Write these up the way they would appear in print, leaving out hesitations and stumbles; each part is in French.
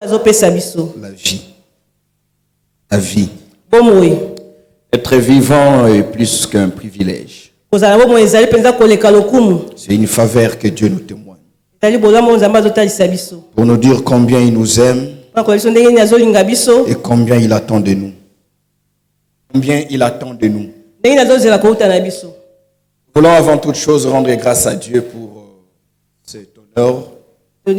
La vie. La vie. Bomoi. Être vivant est plus qu'un privilège. C'est une faveur que Dieu nous témoigne. Pour nous dire combien il nous aime et combien il attend de nous. Combien il attend de nous. Nous voulons avant toute chose rendre grâce à Dieu pour cet honneur. Au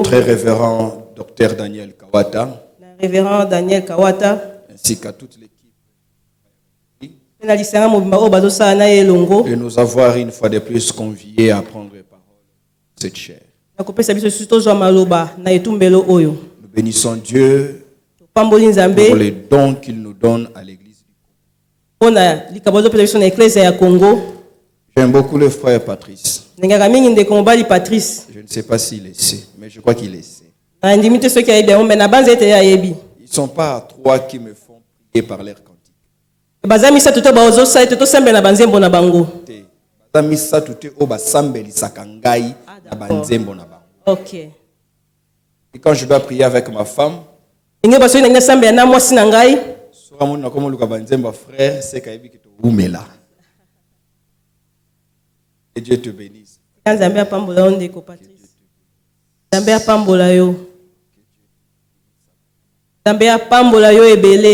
très révérend Dr Daniel Kawata. Révérend Daniel Kawata. Ainsi qu'à toute l'équipe. De nous avoir une fois de plus conviés à prendre parole cette chair. Nous bénissons Dieu pour les dons qu'il nous donne à l'église du Congo. J'aime beaucoup le frère Patrice. Je ne sais pas s'il le sait, mais je crois qu'il le sait. Ils ne sont pas trois qui me font prier par l'air cantique. Okay. Et quand je dois prier avec ma femme, frère, c'est que Dieu te bénisse.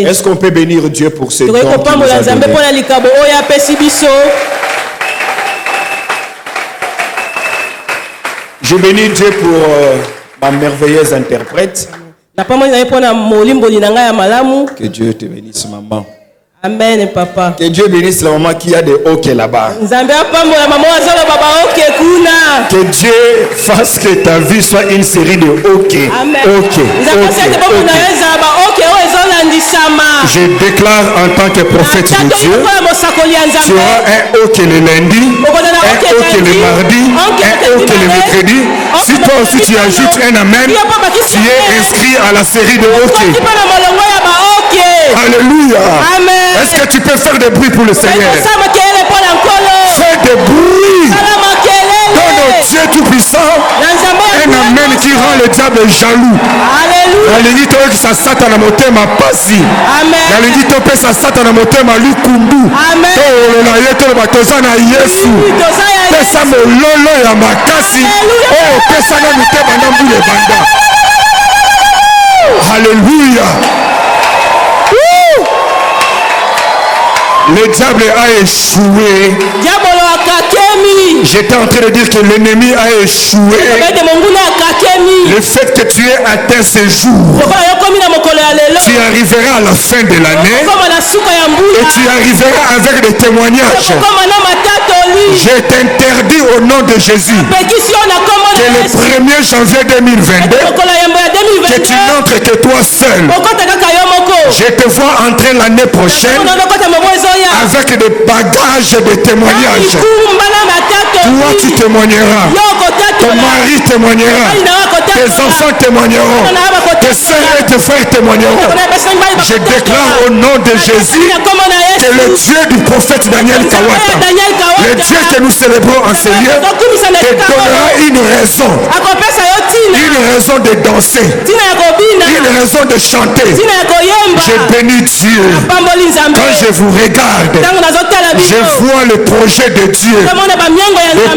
Est-ce qu'on peut bénir Dieu pour ses dons qu'il nous a donnés? Je bénis Dieu pour ma merveilleuse interprète. Que Dieu te bénisse, maman. Amen, papa. Que Dieu bénisse la maman qui a des hockey là-bas. Que Dieu fasse que ta vie soit une série de hockey. Je déclare en tant que prophète de Dieu, tu auras un hockey le lundi, un hockey le mardi, un hockey le mercredi. Si toi aussi tu ajoutes un amen, tu es inscrit à la série de hockey. Alléluia. Amen. Est-ce que tu peux faire des bruits pour le Seigneur? Fais des bruits. Donne au Dieu Tout-Puissant un amen qui rend le diable jaloux. Alléluia. Ça satana motema pasi. Alléluia. Ça satana motema lukundu. Pesa mololo ya makasi. Oh, pesa na mutema na mbule banda. Alléluia. Le diable a échoué. J'étais en train de dire que l'ennemi a échoué. Le fait que tu aies atteint ce jour, tu arriveras à la fin de l'année et tu arriveras avec des témoignages. Je t'interdis au nom de Jésus que le 1er janvier 2022, que tu n'entres que toi seul. Je te vois entrer l'année prochaine avec des bagages de témoignages. Toi tu témoigneras, ton mari témoignera, tes enfants témoigneront, tes soeurs et tes frères témoigneront. Je déclare au nom de Jésus que le Dieu du prophète Daniel Kawata, le Dieu que nous célébrons en ce lieu, te donnera une raison de danser, une raison de chanter. Je bénis Dieu. Quand je vous regarde, je vois le projet de Dieu, le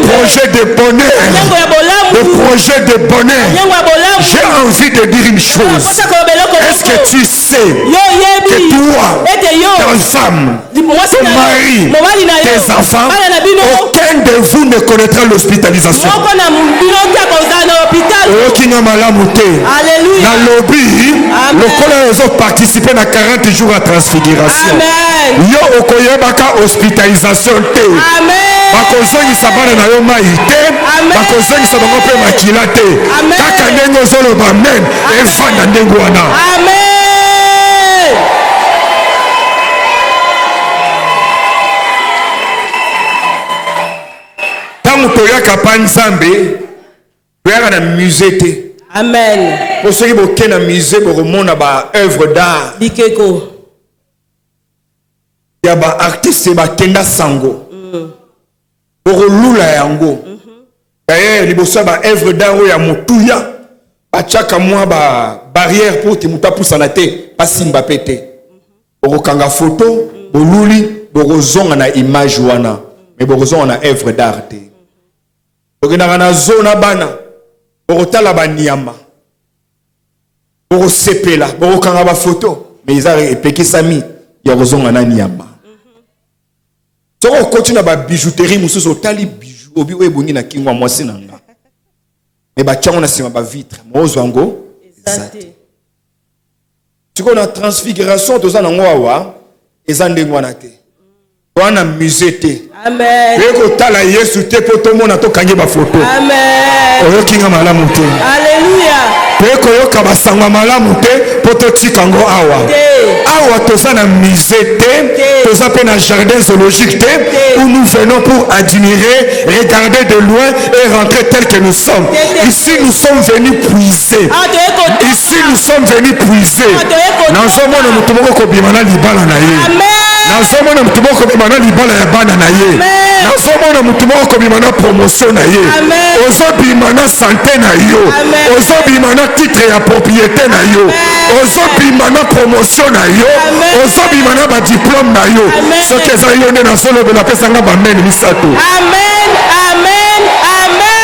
projet de bonheur, le projet de bonheur. J'ai envie de dire une chose. Est-ce que tu sais que toi, ta femme, ton mari, tes enfants, aucun de vous ne connaîtra l'hospitalisation? Alléluia. Dans lobby, le collège a participé à 40 jours à transfiguration. Yo okoyebaka hospitalisation te. Bakozongisa bana na yo mai te. Bakozongisa bango mpe makila te. Kaka ndenge ozoloba amen evanda ndenge wana. Amen. Tango toyaka pa Nzambe toyaka na musée te. Amen. Pour ceux qui boke na musée bokomona ba œuvre d'art. Bikeko. Ya ba artiste ba kenda sango. Bokolula yango. D'ailleurs, liboso ba œuvre d'art ya motuya achaka mwa ba barrière pour te muta poussa na te pas simba pété. Okanga photo, boluli, bokozonga na image wana, mais bokozonga na œuvre d'art te. Okenda na zona bana, bokotala ba niama. Bokosepela, bokanga ba photo, mais ils a epekisami ya kozonga na niama. Soko continue ba bijouterie mususu otali bijou obi oyebungi na kingwa mwasi nanga. Mais ba tchango na sima ba vitre, mozo ngo ezate. Tiko na transfiguration toza na ngwa ezande ngwana te. Wana musée te. Amen. Eko tala Yesu te poto mona to kange ba photo. Amen. Oyo kinga malamu te. Alléluia. Peko yoka basangwa malamu te poto tikango awa. Awa toza na musée te, toza pe na jardin zoologique te, où nous venons pour admirer, regarder de loin et rentrer tel que nous sommes. Ici nous sommes venus puiser. Ici nous sommes venus puiser. Nazomona mutu moko kobimana libala na ye. Nazomona mutu moko kobimana libala ya bana na ye. Nazomona mutu moko kobimana promotion na ye. Ozobimana santé na yo. Ozobimana titre ya propriété na yo. Ozobimana promotion na yo. Ozobimana ba diplôme na yo. Ce que ça yo ne na solo de la pesanga ba men misato. Amen. Amen. Amen.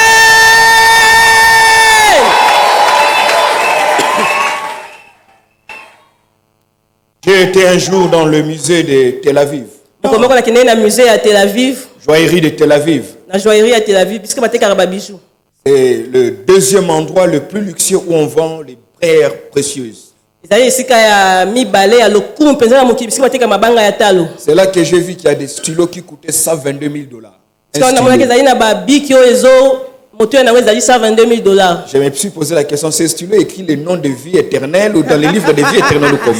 J'ai été un jour dans le musée de Tel Aviv. Joaillerie de Tel Aviv. La joaillerie à Tel Aviv, puisque bijou. C'est le deuxième endroit le plus luxueux où on vend les pierres précieuses. C'est là que j'ai vu qu'il y a des stylos qui coûtaient $122,000. Je me suis posé la question, ces stylos écrit le nom de vie éternelle ou dans les livres de vie éternelle ou comment?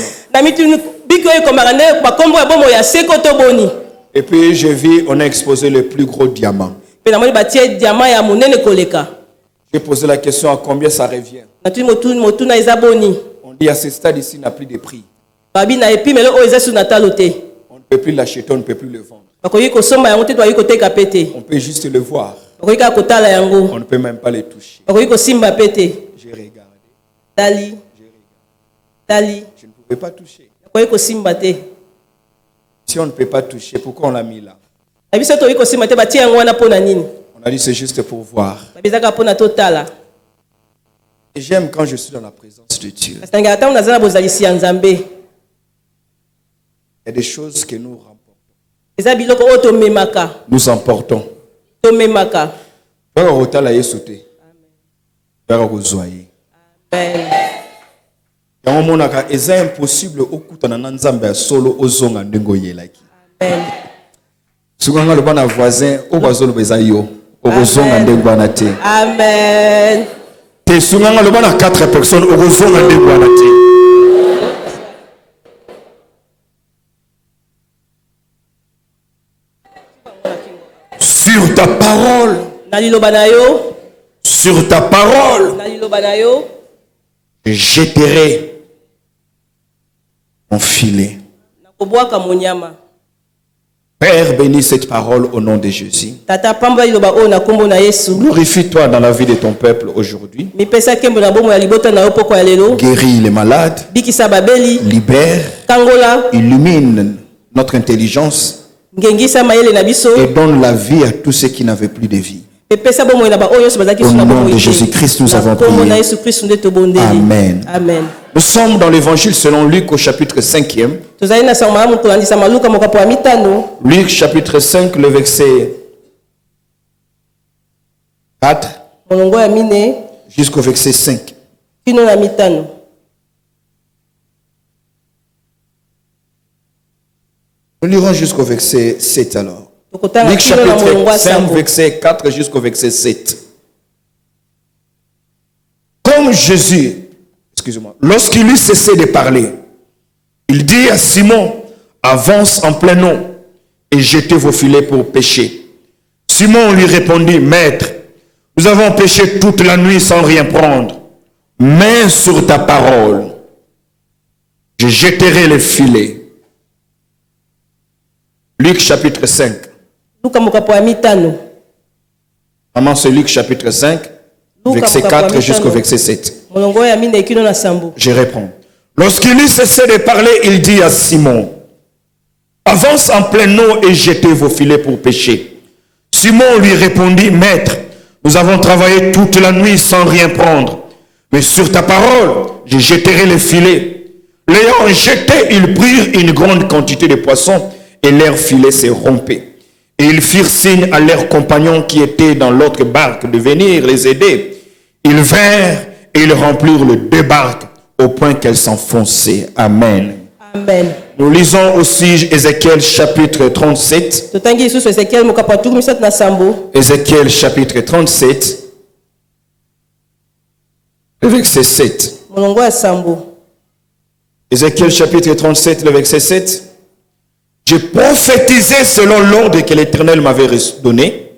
Et puis je vis, on a exposé le plus gros diamant. J'ai posé la question à combien ça revient. On dit à ce stade ici, il n'a plus de prix. On ne peut plus l'acheter, on ne peut plus le vendre. On peut juste le voir. On ne peut même pas les toucher. J'ai regardé. Je ne pouvais pas toucher. Si on ne peut pas toucher, pourquoi on l'a mis là? On a dit c'est juste pour voir. Et j'aime quand je suis dans la présence de Dieu. Il y a des choses que nous remportons. Nous emportons. C'est impossible solo ozonga ndengo yelaki. Souvent le bon voisin au bazolo bezayo ozonga ndengo anate. Amen. Te souvent le bon à 4 personnes ozonga ndengo anate. Sur ta parole. Sur ta parole. Je jetterai mon filet. Père, bénis cette parole au nom de Jésus. Glorifie-toi dans la vie de ton peuple aujourd'hui. Guéris les malades. Libère. Illumine notre intelligence. Et donne la vie à tous ceux qui n'avaient plus de vie. Au nom de Jésus-Christ, nous avons prié. Amen. Amen. Nous sommes dans l'évangile selon Luc au chapitre 5e. Luc chapitre 5, le verset 4 jusqu'au verset 5. Nous lirons jusqu'au verset 7 alors. Luc chapitre 5, verset 4 jusqu'au verset 7. Comme Jésus, lorsqu'il eut cessé de parler, il dit à Simon, avance en plein eau et jetez vos filets pour pêcher. Simon lui répondit, Maître, nous avons pêché toute la nuit sans rien prendre, mais sur ta parole, je jetterai les filets. Luc chapitre 5. Maman, c'est Luc chapitre 5, verset 4 jusqu'au verset 7. Je réponds. Lorsqu'il eut cessé de parler, il dit à Simon, avance en pleine eau et jetez vos filets pour pêcher. Simon lui répondit, Maître, nous avons travaillé toute la nuit sans rien prendre. Mais sur ta parole, je jetterai les filets. L'ayant jeté, ils prirent une grande quantité de poissons et leur filet se rompait. Et ils firent signe à leurs compagnons qui étaient dans l'autre barque de venir les aider. Ils vinrent et ils remplirent les 2 barques au point qu'elles s'enfonçaient. Amen. Amen. Nous lisons aussi Ézéchiel chapitre 37. Ézéchiel chapitre 37. Le verset 7. Ézéchiel chapitre 37, le verset 7. Je prophétisais selon l'ordre que l'Éternel m'avait donné.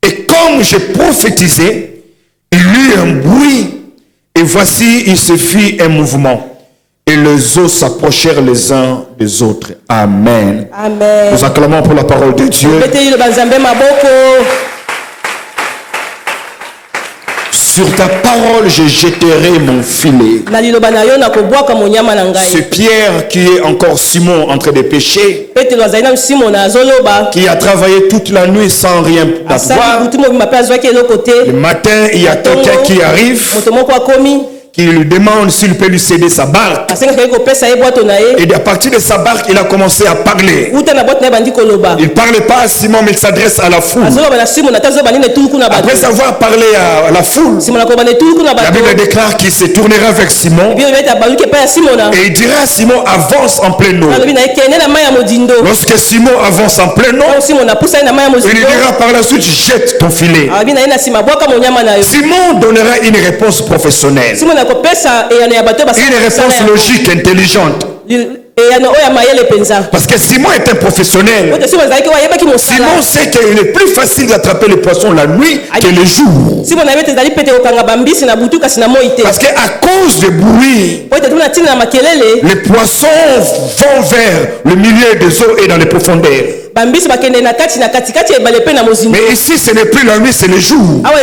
Et comme je prophétisais, il y eut un bruit. Et voici, il se fit un mouvement. Et les eaux s'approchèrent les uns des autres. Amen. Amen. Nous acclamons pour la parole de Dieu. Sur ta parole, je jetterai mon filet. C'est Pierre qui est encore Simon en train de pêcher, qui a travaillé toute la nuit sans rien avoir. Le matin, il y a quelqu'un qui arrive, qui lui demande s'il peut lui céder sa barque. Et à partir de sa barque, il a commencé à parler. Il ne parlait pas à Simon, mais il s'adresse à la foule. Après avoir parlé à la foule, la Bible déclare qu'il se tournera vers Simon et il dira à Simon, avance en pleine eau. Lorsque Simon avance en pleine eau, il lui dira par la suite, jette ton filet. Simon donnera une réponse professionnelle. Une réponse logique, intelligente. Parce que Simon est un professionnel. Simon sait qu'il est plus facile d'attraper les poissons la nuit que le jour. Parce qu'à cause du bruit, les poissons vont vers le milieu des eaux et dans les profondeurs. Mais ici, ce n'est plus la nuit, c'est le jour. Donc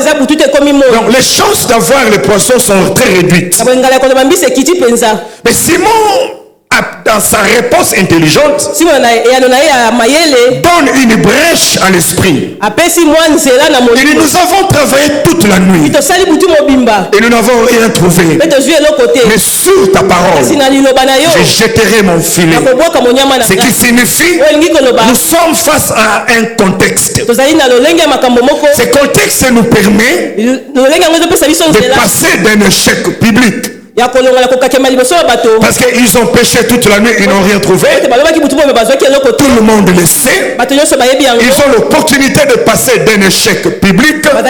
les chances d'avoir les poissons sont très réduites. Mais Simon, dans sa réponse intelligente, donne une brèche à l'esprit. Et nous avons travaillé toute la nuit et nous n'avons rien trouvé. Mais sur ta parole, je jetterai mon filet. Ce qui signifie, nous sommes face à un contexte. Ce contexte nous permet de passer d'un échec public. Parce qu'ils ont péché toute la nuit, ils n'ont rien trouvé. Tout le monde le sait. Ils ont l'opportunité de passer d'un échec public à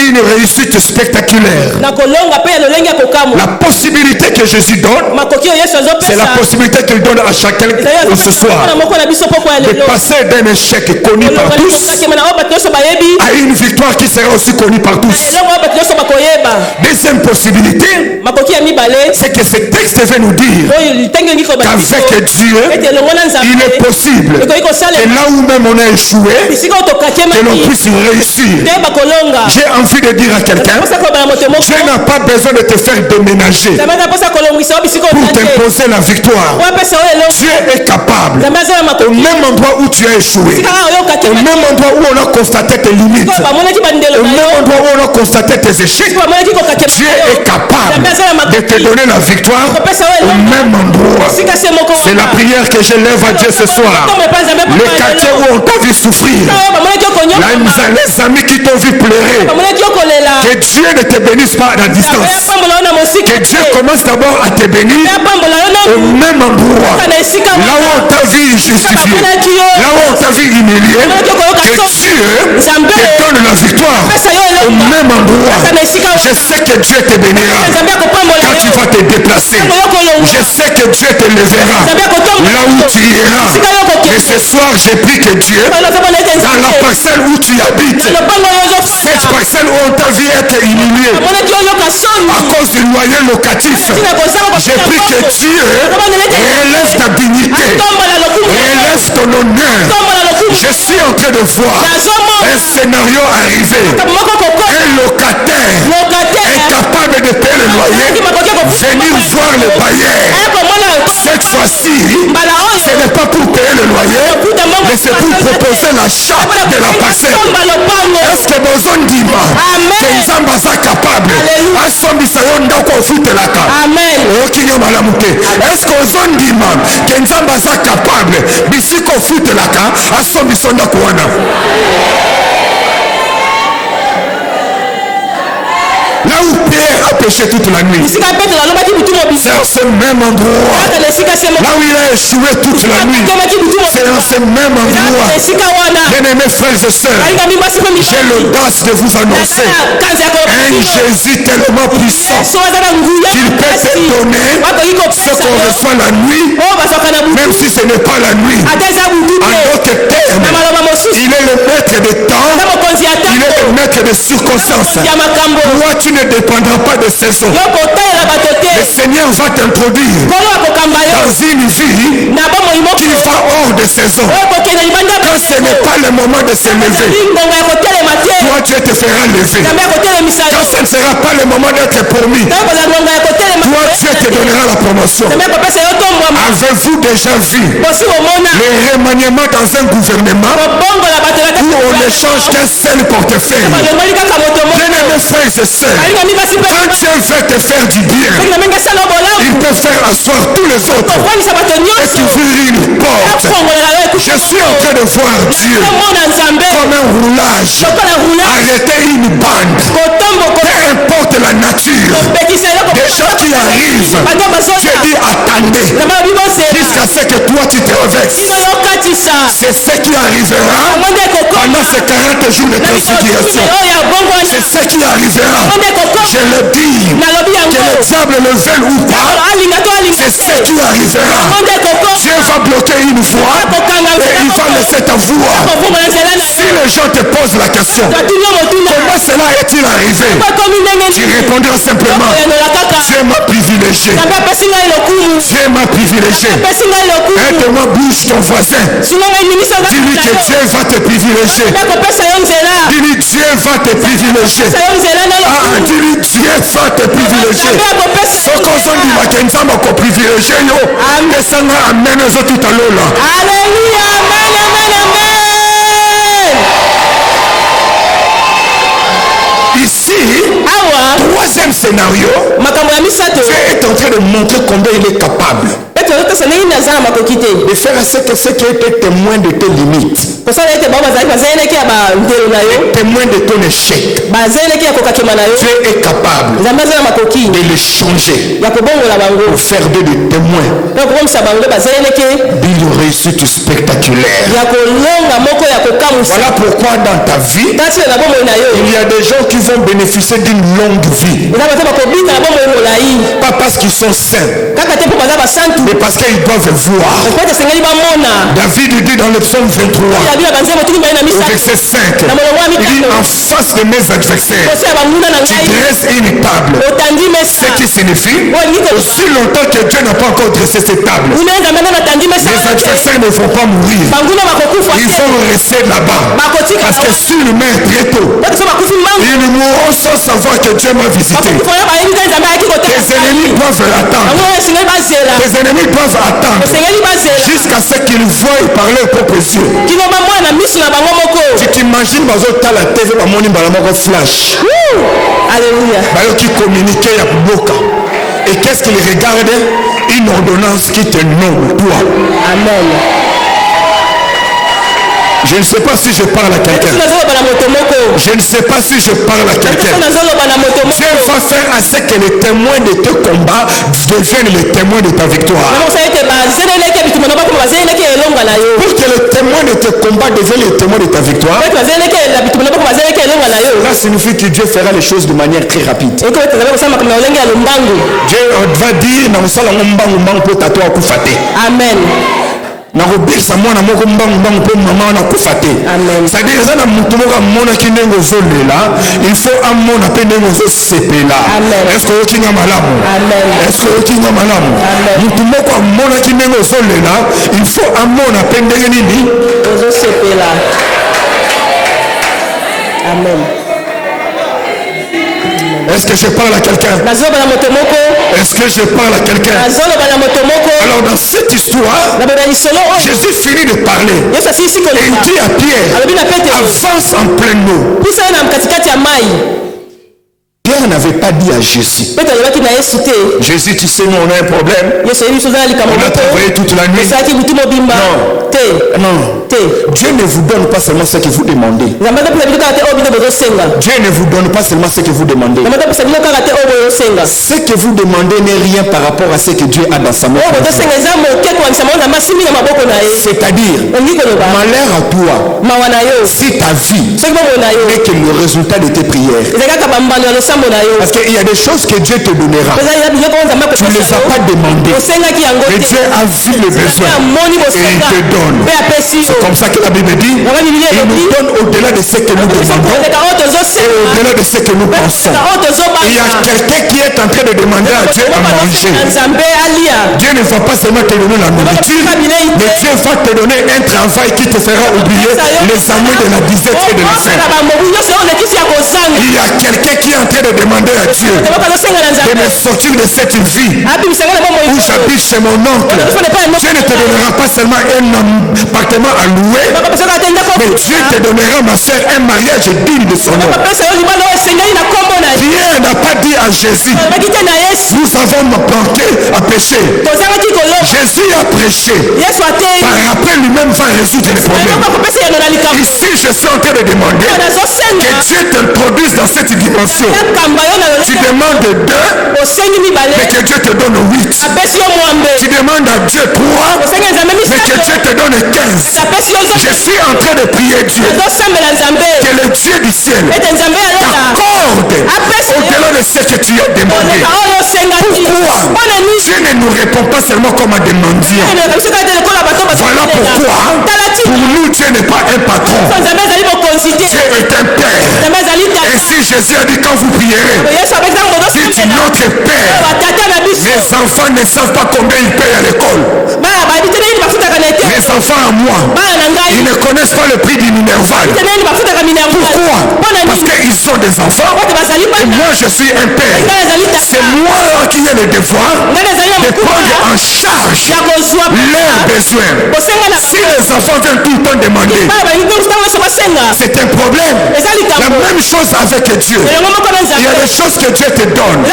une réussite spectaculaire. La possibilité que Jésus donne, c'est la possibilité qu'il donne à chacun ce soir de passer d'un échec connu par tous à une victoire qui sera aussi connue par tous. Deuxième possibilité, c'est que ce texte veut nous dire qu'avec Dieu, il est possible que là où même on a échoué, que l'on puisse réussir. J'ai envie de dire à quelqu'un, Dieu n'a pas besoin de te faire déménager pour t'imposer la victoire. Dieu est capable, au même endroit où tu as échoué, au même endroit où on a constaté tes limites, au même endroit où on a constaté tes échecs, Dieu est capable de te donner la victoire au même endroit. C'est la prière que je lève à Dieu ce soir. Le quartier où on t'a vu souffrir, les amis qui t'ont vu pleurer, que Dieu ne te bénisse pas à la distance. Que Dieu commence d'abord à te bénir au même endroit. Là où on t'a vu justifié, là où on t'a vu humilié, que Dieu te donne la victoire au même endroit. Je sais que Dieu te bénira quand tu vas te déplacer. Je sais que Dieu te lèvera là où tu iras. Et ce soir, j'ai pris que Dieu, dans la parcelle où tu habites, cette parcelle où on t'a vu être humilié à cause du loyer locatif, j'ai pris que Dieu relève ta dignité, relève ton honneur, Je suis en train de voir un scénario arriver. Un locataire incapable de payer le loyer venir voir le bailleur. Cette fois-ci, ce n'est pas pour payer le loyer, mais c'est pour proposer l'achat de la parcelle. Est-ce que besoin d'Ima que Nzamba soit capable asombisa yo ndako ofutelaka? Est-ce que besoin d'Ima que Nzamba soit capable bisiko ofutelaka asombisa ndako wana? Là où Pierre a péché toute la nuit, c'est à ce même endroit. Là où il a échoué toute la nuit, c'est dans ce même endroit. Bien-aimés frères et sœurs, j'ai l'audace de vous annoncer un Jésus tellement puissant qu'il peut te donner ce qu'on reçoit la nuit, même si ce n'est pas la nuit. En d'autres termes, il est le maître des temps, il est le maître des circonstances. Toi, tu ne dépendras pas de saison. Le Seigneur va t'introduire dans une vie qui va hors de saison. Quand ce n'est pas le moment de se lever, toi Dieu te fera lever. Quand ce ne sera pas le moment d'être promis, toi Dieu te donnera la promotion. Avez-vous déjà vu les remaniements dans un gouvernement où on ne change qu'un seul portefeuille? Bien-aimés frères et sœurs, quand Dieu veut te faire du bien, il peut faire asseoir tous les autres et t'ouvrir une porte. Je suis en train de voir Dieu comme un roulage, arrêter une bande, peu importe la nature. Des gens qui arrivent, Dieu dit attendez jusqu'à ce que toi tu te réveilles. C'est ce qui arrivera pendant ces 40 jours de transfiguration. C'est ce qui arrivera. Je le dis, que le diable le veuille ou pas, c'est ce qui arrivera. Dieu va bloquer une voie et il va laisser ta voix. Si les gens te posent la question, comment cela est-il arrivé? Tu répondras simplement, Dieu m'a privilégié. Dieu m'a privilégié. Aide-moi, bouge ton voisin. Dis-lui que Dieu va te privilégier. Dis-lui Dieu va te privilégier. Dis-lui Dieu va te privilégier. Ce qu'on dit, c'est que Nzamba ko privilégié yo. Esanga amen zo tout à l'heure. Alléluia, amen, amen, amen. Ici, troisième scénario, Dieu est en train de montrer combien il est capable de faire ce qui était témoin de tes limites, témoin de ton échec. Dieu est capable de les changer pour faire des témoins d'une réussite spectaculaire. Voilà pourquoi dans ta vie, il y a des gens qui vont bénéficier d'une longue vie. Pas parce qu'ils sont saints, mais parce qu'ils doivent voir. David dit dans le psaume 23, au verset 5, il dit en face de mes adversaires, tu dresses une table. Ce qui signifie, aussi longtemps que Dieu n'a pas encore dressé cette table, les adversaires ne vont pas mourir. Ils vont rester là-bas. Parce que si le meurt très tôt, ils mourront sans savoir que Dieu m'a visité. Tes ennemis doivent attendre. Tes ennemis doivent attendre jusqu'à ce qu'ils voient par leurs propres yeux. Tu t'imagines dans la TV, flash. Alléluia. Qui communiquait à Boka. Et qu'est-ce qu'ils regardent? Une ordonnance qui te nomme toi. Amen. Je ne sais pas si je parle à quelqu'un. Je ne sais pas si je parle à quelqu'un. Dieu va faire à ce que les témoins de tes combats deviennent les témoins de ta victoire. Pour que les témoins de tes combats deviennent les témoins de ta victoire, cela signifie que Dieu fera les choses de manière très rapide. Dieu va dire Amen. nakobikisa mwana moko mbangu mpo mama wana kufa te. C'est-à-dire eza na mutu moko amonaki ndenge ozolela, il faut amona mpe ndenge ozosepela. Est-ce que oyokinga malamu? Est-ce que oyokinga malamu? Mutu moko amonaki ndenge ozolela, il faut amona mpe ndenge nini ozosepela. Amen. Est-ce que je parle à quelqu'un? Est-ce que je parle à quelqu'un? Alors dans cette histoire, Jésus finit de parler et il dit à Pierre, avance en pleine eau. Pierre n'avait pas dit à Jésus. Jésus, tu sais, nous on a un problème. On a travaillé toute la nuit. Non. Dieu ne vous donne pas seulement ce que vous demandez. Dieu ne vous donne pas seulement ce que vous demandez. Ce que vous demandez n'est rien par rapport à ce que Dieu a dans sa main. C'est-à-dire, malheur à toi si ta vie n'est que le résultat de tes prières. Parce qu'il y a des choses que Dieu te donnera. Tu ne les as pas demandées. Mais Dieu a vu le besoin et il te donne. C'est comme ça que la Bible dit, il nous donne au-delà de ce que nous demandons et au-delà de ce que nous pensons. Il y a quelqu'un qui est en train de demander à Dieu à manger. Dieu ne va pas seulement te donner la nourriture, mais Dieu va te donner un travail qui te fera oublier les années de la disette et de la faim. Il y a quelqu'un qui est en train de demander à Dieu de me sortir de cette vie où j'habite chez mon oncle. Dieu ne te donnera pas seulement un appartement à louer, mais Dieu te donnera, ma soeur, un mariage digne de son nom. Pierre n'a pas dit à Jésus, nous avons manqué à pécher. Jésus a prêché. Par après lui-même va résoudre les problèmes. Ici je suis en train de demander que Dieu t'introduise dans cette dimension. Tu demandes 2, mais que Dieu te donne 8. Tu demandes à Dieu 3, mais que Dieu te donne 15. Je suis en train de prier Dieu, que le Dieu du ciel t'accorde au-delà de ce que tu as demandé. Pourquoi Dieu ne nous répond pas seulement comme un mendiant? Voilà pourquoi pour nous Dieu n'est pas un patron, Dieu est un père. Ainsi Jésus a dit, quand vous prierez, dites notre Père. Les enfants ne savent pas combien ils payent à l'école. Les enfants à moi, ils ne connaissent pas le prix du Minerval. Pourquoi? Parce qu'ils sont des enfants et moi je suis un père. C'est moi qui ai le devoir de prendre en charge leurs besoins. Si les enfants viennent tout le temps demander, c'est un problème. La même chose avec Dieu. Il y a des choses que Dieu te donne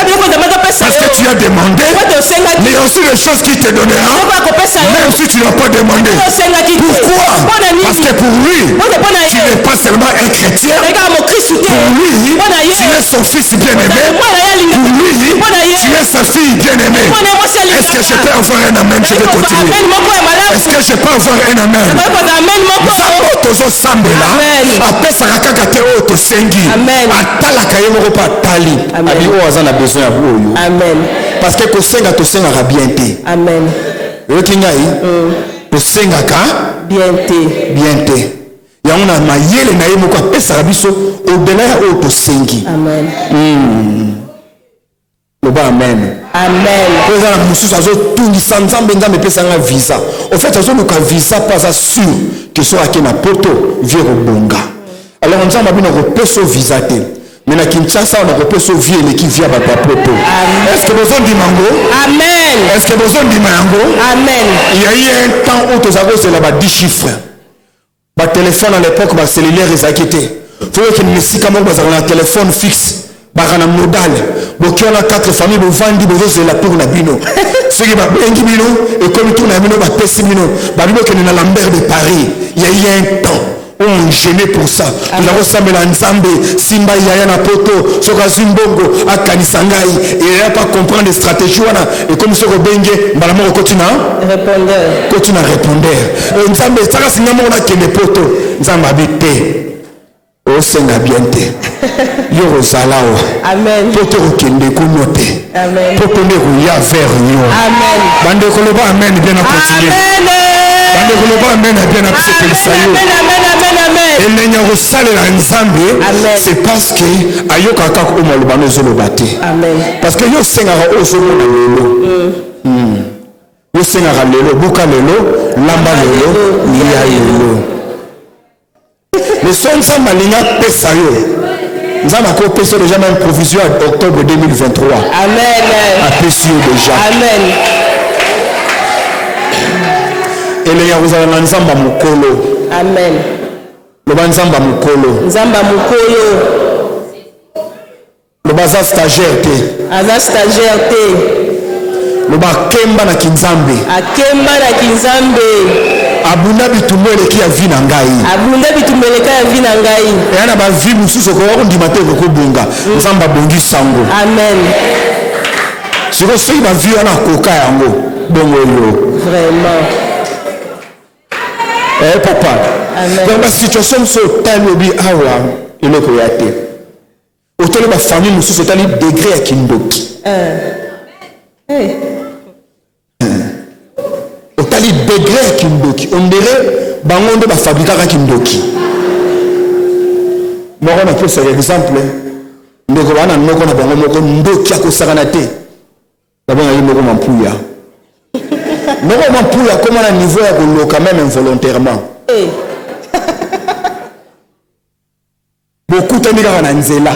parce que tu as demandé, mais il y a aussi des choses qu'il te donnera même si tu n'as pas demandé. Pourquoi? Parce que pour lui, tu n'es pas seulement un chrétien. Pour lui, tu es son fils bien-aimé. Pour lui, tu es sa fille bien-aimée. Est-ce que je peux avoir un amen? Je vais continuer. Est-ce que je peux avoir un amen? Amen. Parce que kosenga tosengaka bien te. Amen. Yoki ngai tosengaka bien te. Yango na mayele na ye moko apesaka biso au-delà ya oyo tosengi. Amen. Loba amen. Amen. Eza na mosusu azotungisa nzambe epesanga visa. Au fait azoluka visa pas sûr que so ake na poto vie kobonga. Alors nzambe abino kopesa visa te. Mais na Kinshasa on a repéré vie et qui vient à ta poto. Est-ce que besoin du mango? Amen. Est-ce que besoin du mango? Amen. Il y a eu un temps où tu avais c'est là-bas 10 chiffres. Ba téléphone à l'époque ba cellulaire ils inquiété. Faut que nous si comment ba un téléphone fixe. Ba kana modal. Bo qui on a 4 familles bo vandi bo c'est la tour na bino. Ce qui ba bengi bino et comme tour na bino ba pesi bino. Ba bino que na Lambert de Paris. Il y a eu un temps. On gêné pour ça. Nous avons samé la nzambe, simba yaya na poto, soka zimbongo, akanisangai, et il n'a pas comprendre les stratégies et comme ce bengue, malamo continue répondeur. Continue répondeur. Nzambe saka singamo na kene poto, nzamba bité. O senga biente. Yo zalao. Amen. Poto kende ko noté. Amen. Poto ne ko ya vers yo. Amen. Bande ko le ba amen bien continuer. Amen. C'est parce que parce que yo sengara ozomona lelo yo sengara lelo buka lelo lamba lelo lia lelo le son ça malinga pesa yo nzamba ko pesa déjà même provision en octobre 2023. Amen. A pesa déjà. Amen. Ele ya uzala na nzamba mukolo. Amen. Loba nzamba mukolo. Nzamba mukolo. Loba za stagiaire te. Aza stagiaire te. Loba kemba na kinzambe. Akemba na kinzambe. Abunda bitumele ki ya vina ngai. Abunda bitumele ka ya vina ngai. Yana ba vi mususu ko ndima te ko bunga. Nzamba bongi sango. Amen. Siko soki ba vi wana koka yango bongo yo. Vraiment. Papa. Amen. Dans la situation so tali obi awa eloko ya te. Otele ba famille mususu tali degré ya kindoki. Hey. Otali degré ya kindoki. On dirait bango nde ba fabrikaka kindoki. Moko na pesa exemple ndeko bana noko na bango moko ndoki akosakana te. Babanga yi moko mampuya. Moko mampuya comment na niveau ya koloka même involontairement. Beaucoup de gens na nzela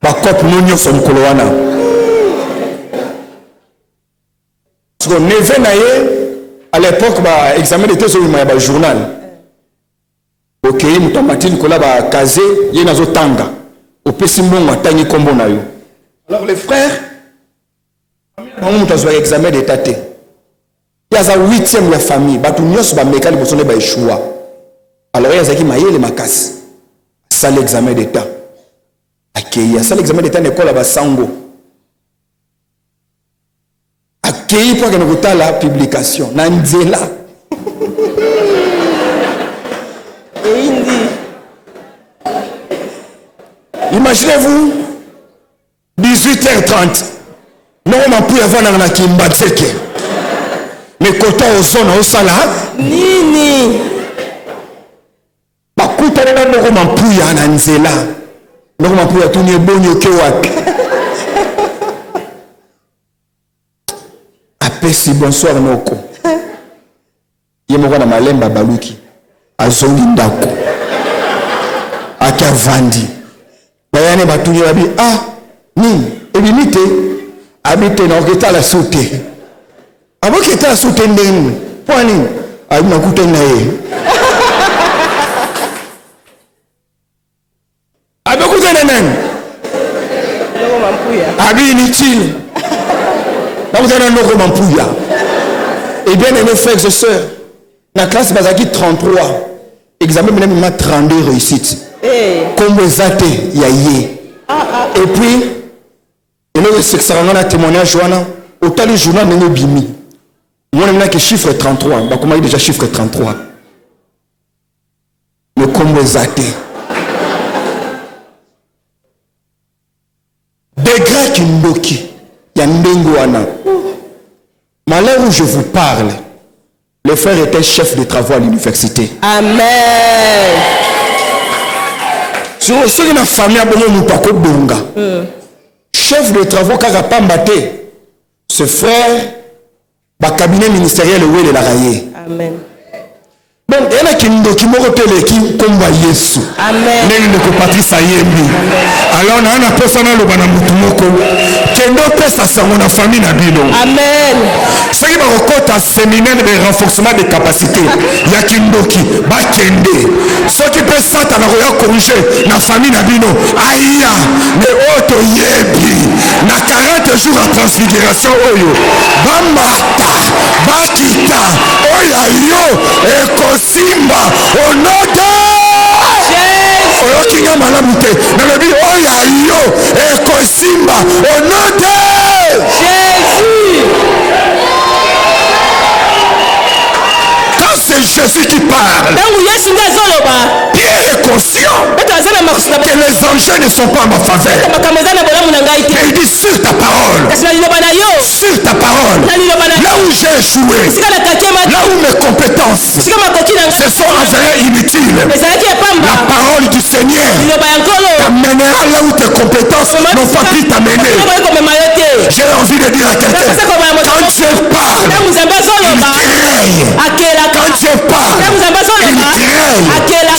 ba kope monyo so mukolo wana. So neve na ye à l'époque ba examen de test ma ba journal. OK, mutamati nikola ba kaze ye nazo tanga. Opesi mbongo atangi kombo na yo. Alors les frères on mutazo examen de tate. Il y a 8e de la famille, batu nyos ba mekali bosone ba échoua. Alors il y a zaki mayele makasi. Ça l'examen d'état. Accueilli ça l'examen d'état l'école ba sango. Accueilli pour que nous la publication na nzela. Imaginez-vous 18h30. Normalement pour avoir na kimbatseke. Mais côté aux zones au sala nini bakutana na ndoko mampuya na nzela ndoko mampuya tuni ebonyo ke wapi apesi bonsoir noko ye moko na malemba baluki azongi ndako akavandi bayane batuni babi nini ebimite abite na oketa la soute aboki eta soute ndeni pwani abina kutana ye abekutana nani ndoko mampuya abini chini nakutana ndoko mampuya. Et bien aimé frères et sœurs, la classe bazaki 33 examen même ma 32 réussite comme ezate ya ye et puis il y a ce que témoignage wana autant le journal n'en bimi. Moi, je que chiffre 33. Bah, comment il déjà chiffre 33? Le combo zaté. Degré Kindoki. Il y a Ndengouana. Mais là où je vous parle, le frère était chef de travaux à l'université. Amen. Sur ce que la famille a besoin de nous bonga. Chef de travaux Karapambate. Ce frère. Ba cabinet ministériel où est la raillé. Amen. Donc il y a qui moko tele qui komba Yesu. Amen. Nenge ko Patrice Ayembi. Alors na na persona lo bana mutu moko. Kendo pesa sa na famille na bino. Amen. Ce qui va recota séminaire de renforcement des capacités. Ya kindoki ba kende. Ce qui peut ça ta na corriger na famille na bino. Aïa, mais auto yebi. Na 40 jours à transfiguration oyo. Bamata, bakita, oya yo ekosimba onote. Oyo kinga malamu te. Na lebi oya yo ekosimba onote. Jésus. C'est Jésus qui parle. Pierre est conscient que les enjeux ne sont pas en ma faveur. Mais il dit sur ta parole. Sur ta parole. Là où j'ai échoué, là où mes compétences se sont avérées inutiles, la parole du Seigneur t'amènera là où tes compétences n'ont pas pu t'amener. J'ai envie de dire à quelqu'un, quand Dieu parle, il crée. Quand Dieu parle, il crée.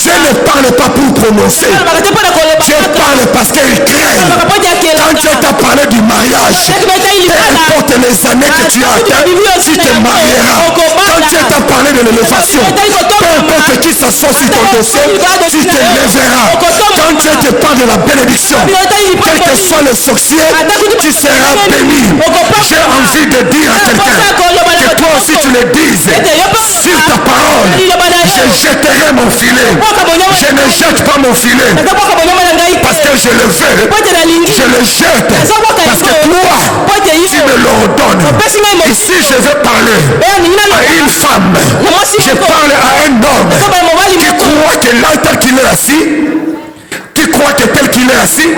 Je ne parle pas pour prononcer. Dieu parle parce qu'il crée. Quand Dieu t'a parlé du mariage, peu importe les années que tu as atteint, tu te marieras. Quand Dieu t'a parlé de l'élévation, peu importe qui s'assoit sur ton dossier, tu te lèveras. Quand Dieu te parle de la bénédiction, quel que soit le sorcier, tu seras béni. J'ai envie de dire à quelqu'un que toi aussi tu le dises sur ta parole. Je jetterai mon filet. Je ne jette pas mon filet parce que je le veux. Je le jette parce que toi tu me l'ordonnes. Ici je veux parler à une femme. Je parle à un homme qui croit que là tel qu'il est assis, tu crois que tel qu'il est assis,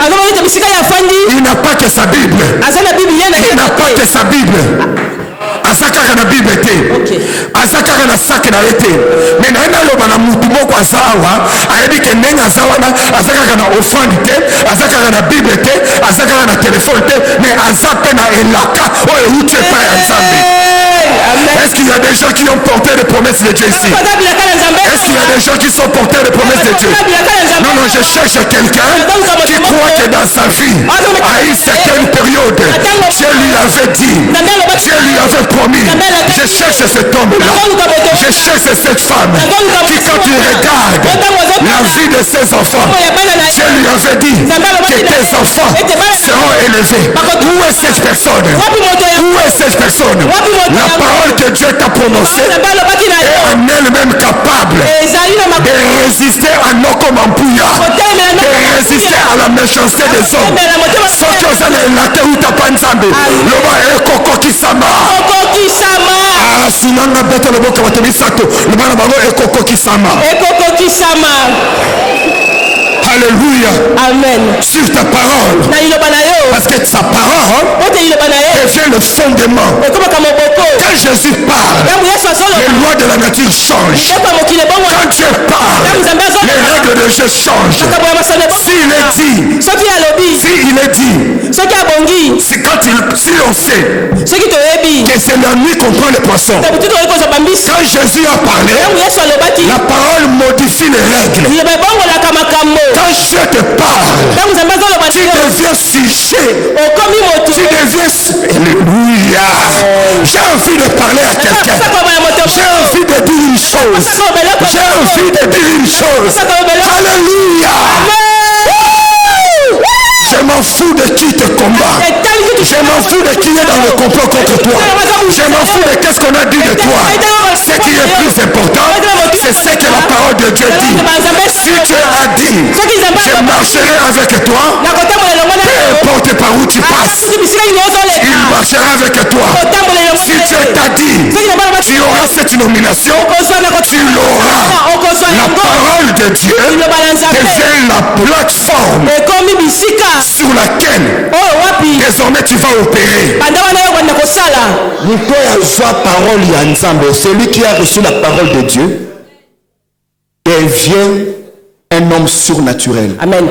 il n'a pas que sa Bible. Il n'a pas que sa Bible. Azakaka na Bible te. Azakaka na sac na été. Mais na loba na mutu moko azawa, ayebi ke nenga azawana, azakaka na offrande te, azakaka na Bible te, azakaka na téléphone te, mais azape na elaka. Oh, où tu es pas ensemble. Est-ce qu'il y a des gens qui ont porté les promesses de Dieu ici? Est-ce qu'il y a des gens qui sont portés les promesses de Dieu? Non, non, je cherche quelqu'un qui croit que dans sa vie, à une certaine période, Dieu lui avait dit, Dieu lui avait promis. Je cherche cet homme-là. Je cherche cette femme qui, quand tu regardes la vie de ses enfants, Dieu lui avait dit que tes enfants seront élevés. Où est cette personne? Où est cette personne? La parole que Dieu t'a prononcée est en elle-même capable de résister à nos commandouillas, de résister à la méchanceté des hommes. Ce que vous allez la terre où t'as pas nzambe, le roi est Koko Kisama. Ah, Sunanga Beto le Boka Watemisato, le roi est Koko Kisama. Alléluia. Amen. Sur ta parole. Parce que sa parole devient le fondement. Quand Jésus parle, les lois de la nature changent. Quand Dieu parle, les règles de Dieu changent. S'il est dit, c'est quand si on sait que c'est la nuit qu'on prend les poissons. Quand Jésus a parlé, la parole modifie les règles. Quand Dieu te parle, tu deviens sujet. Tu deviens... Alléluia. J'ai envie de parler à quelqu'un. J'ai envie de dire une chose. J'ai envie de dire une chose. Alléluia. Je m'en fous de qui te combat. Je m'en fous de qui est dans le complot contre toi. Je m'en fous de qu'est-ce qu'on a dit de toi. Ce qui est plus important, c'est ce que la parole de Dieu dit. Si Dieu a dit, je marcherai avec toi, peu importe par où tu passes, il marchera avec toi. Si Dieu t'a dit, tu auras cette nomination, tu l'auras. La parole de Dieu devient la plateforme sur laquelle désormais tu vas opérer. Celui qui a reçu la parole de Dieu devient un homme surnaturel. Amen.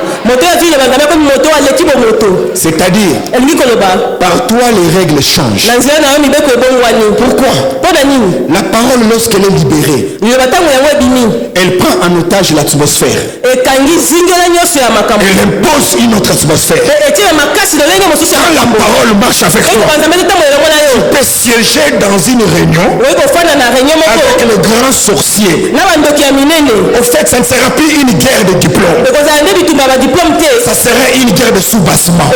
C'est-à-dire, par toi les règles changent. Pourquoi? La parole, lorsqu'elle est libérée, elle prend en otage l'atmosphère. Elle impose une autre atmosphère. Quand la parole marche avec toi, tu peux siéger dans une réunion avec le grand sorcier. Au fait, ça ne sera plus une guerre de diplôme. Ça serait une guerre de soubassement.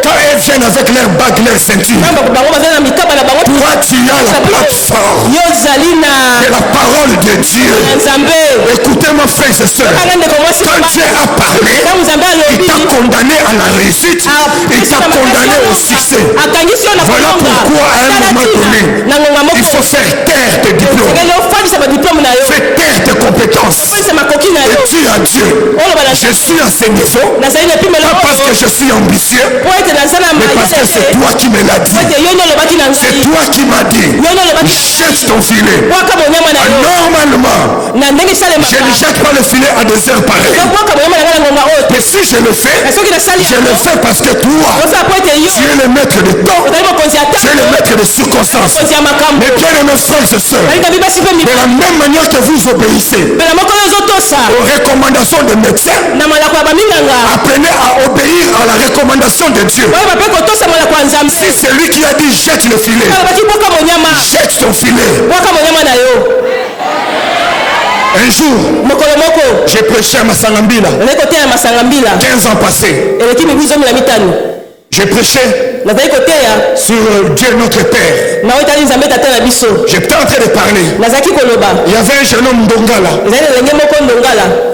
Quand elles viennent avec leur bague, leur ceinture, toi tu as la plateforme de la parole de Dieu. Écoutez-moi, frères et sœurs, quand Dieu a parlé, il t'a condamné à la réussite, il t'a condamné au succès. Voilà pourquoi à un moment donné, il faut faire taire tes diplômes, faire taire tes compétences. Et dis à Dieu, je suis à ce niveau, pas parce que je suis ambitieux, mais parce que c'est toi qui me l'as dit. C'est toi qui m'as dit, jette ton filet. Normalement, je ne jette pas le filet à des heures pareilles. Mais si je le fais parce que toi, tu es le maître de temps, tu es le maître de circonstances. Mais bien aimés frères et sœurs, de la même manière que vous obéissez aux recommandations des médecins, apprenez à obéir à la recommandation de Dieu. Si c'est lui qui a dit jette le filet, jette ton filet. Un jour, j'ai prêché à Masangambila. 15 ans passés. J'ai prêché sur Dieu notre Père. J'étais en train de parler. Il y avait un jeune homme Ndongala.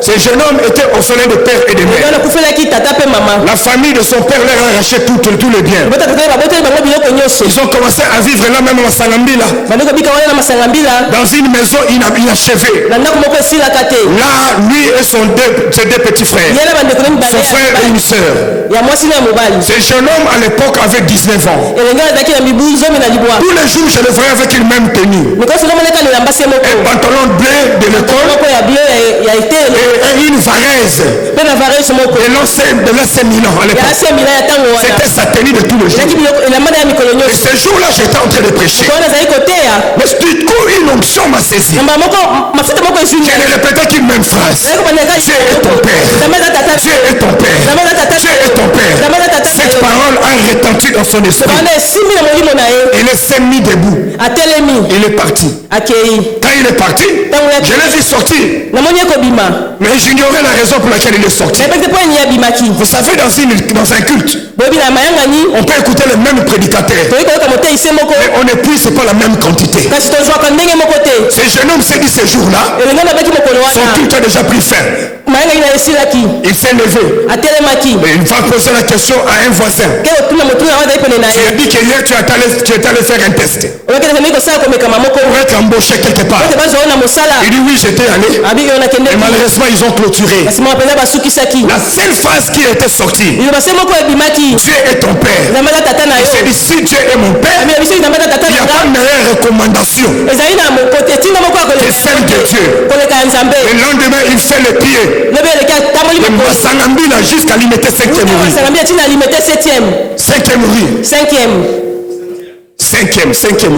Ce jeune homme était orphelin de père et de mère. La famille de son père leur a arraché tous les biens. Ils ont commencé à vivre là même à Masangambila, dans une maison inachevée. Là, lui et ses deux petits frères, son frère et une sœur. Ce jeune homme à l'époque avait 19 ans. Tous les jours, je le voyais avec une même tenue. Un pantalon bleu de l'école et une varèse de l'AC Milan à l'époque. C'était sa tenue de tous les jours. Et ce jour-là, j'étais en train de prêcher. Mais du coup, une onction m'a saisi. Je ne répétais qu'une même phrase. Dieu est ton Père. Dieu est ton Père. Dieu est ton Père. Cette parole a retenti dans son esprit. Il s'est mis debout. Il est parti. Quand il est parti, je l'ai vu sortir. Mais j'ignorais la raison pour laquelle il est sorti. Vous savez, dans un culte, on peut écouter le même prédicateur, mais on n'épuise pas la même quantité. Ce jeune homme s'est dit ce jour-là, son culte a déjà pris fin. Il s'est levé. Et il va poser la question à un voisin. Tu as dit que hier tu étais allé faire un test pour être embauché quelque part. Il dit oui, j'étais allé. Et malheureusement ils ont clôturé. La seule phrase qui était sortie, Dieu est ton Père. Il s'est dit si Dieu est mon Père, il n'y a pas de meilleure recommandation que celle de Dieu. Le lendemain il fait le pied de Masangambila jusqu'à l'unité 5e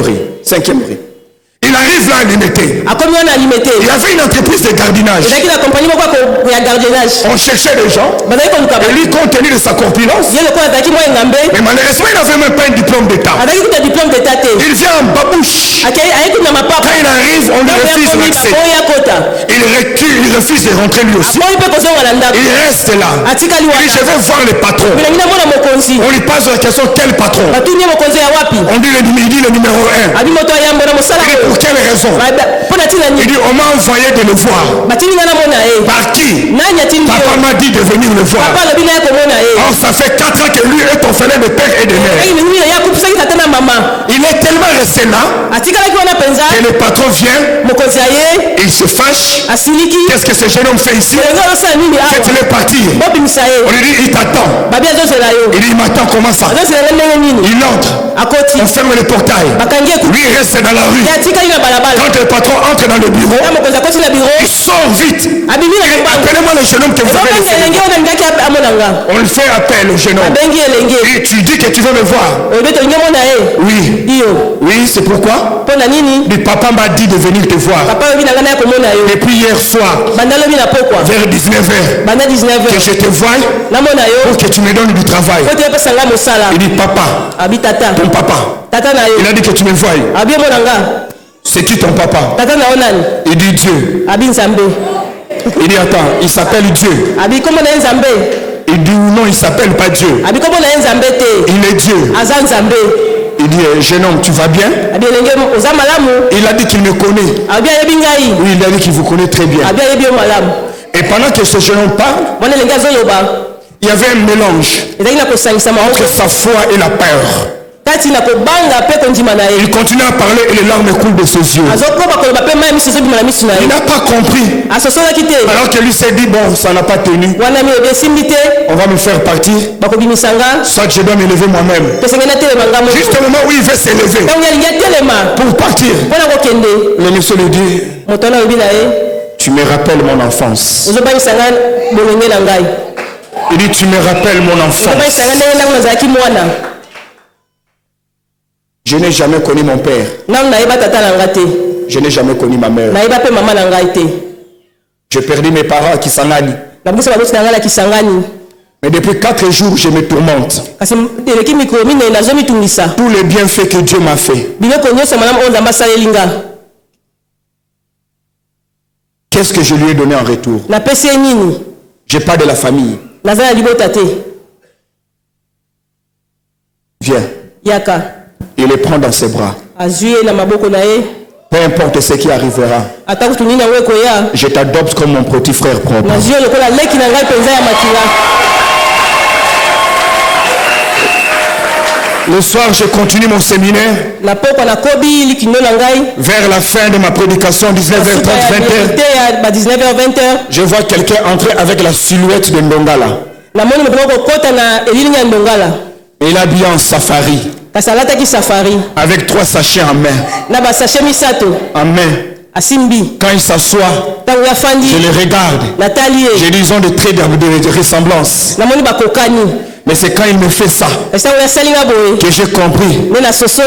rue. 5e rue. Il arrive là à l'unité. Il y avait une entreprise de gardinage. On cherchait des gens. Et lui, compte tenu de sa corpulence, mais malheureusement, il n'avait même pas un diplôme d'État. Il vient en babouche. Quand il arrive, on lui refuse l'accès. Il recule, il refuse de rentrer lui aussi. Il reste là. Il dit, je vais voir le patron. On lui pose la question, quel patron? On dit le numéro 1. Il dit, pour quelle raison? Il dit, on m'a envoyé de le voir. Par qui? Papa m'a dit de venir le voir. Or, ça fait 4 ans que lui est orphelin de père et de mère. Il est tellement resté là que le patron vient, il se fâche. Qu'est-ce que ce jeune homme fait ici? Faites-le partir. On lui dit, il t'attend. Il dit, il m'attend, comment ça? Il entre. On ferme le portail. Lui il reste dans la rue. Quand le patron entre dans le bureau, il sort vite. Appelez-moi le jeune homme que vous avez laissé. On le fait appel au jeune homme. Et tu dis que tu veux me voir. Oui. Oui, c'est pourquoi? Le papa m'a dit de venir te voir. Depuis hier soir, vers 19h, que je te voie pour que tu me donnes du travail. Il dit papa, ton papa. Il a dit que tu me voies. C'est-tu ton papa? Il dit Dieu. Il dit attends, il s'appelle Dieu. Il dit non, il s'appelle pas Dieu. Il est Dieu. Il dit jeune homme, tu vas bien? Il a dit qu'il me connaît. Oui, il a dit qu'il vous connaît très bien. Et pendant que ce jeune homme parle, il y avait un mélange entre sa foi et la peur. Il continue à parler et les larmes coulent de ses yeux. Il n'a pas compris. Alors que lui s'est dit, bon, ça n'a pas tenu. On va me faire partir. Soit je dois m'élever moi-même. Juste au moment où il veut s'élever pour partir, le monsieur lui dit, tu me rappelles mon enfance. Il dit, tu me rappelles mon enfance. Je n'ai jamais connu mon père. Je n'ai jamais connu ma mère. J'ai perdu mes parents à Kisangani. Mais depuis 4 jours, je me tourmente. Tous les bienfaits que Dieu m'a fait. Qu'est-ce que je lui ai donné en retour? J'ai pas de la famille. Viens. Il les prend dans ses bras. Peu importe ce qui arrivera, je t'adopte comme mon petit frère propre. Le soir, je continue mon séminaire. Vers la fin de ma prédication, 19h30, 20h, je vois quelqu'un entrer avec la silhouette de Ndongala. Il est habillé en safari. Avec 3 sachets en main. En main. Quand il s'assoit, je le regarde. J'ai disons de traits de ressemblance. Mais c'est quand il me fait ça que j'ai compris.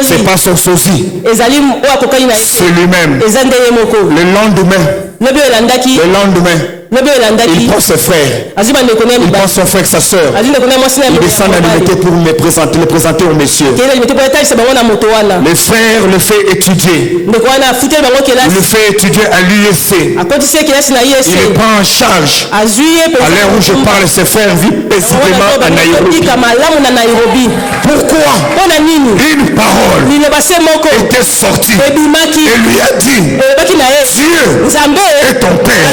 C'est pas son sosie. C'est lui-même. Le lendemain, il prend ses frères. Il prend son frère et sa soeur. Il descend à l'unité pour le présenter aux messieurs. Le frère le fait étudier. Il le fait étudier à l'USC. Il le prend en charge. À l'heure où je parle, ses frères vivent paisiblement à Nairobi. Pourquoi? Une parole était sortie et lui a dit, Dieu est ton Père.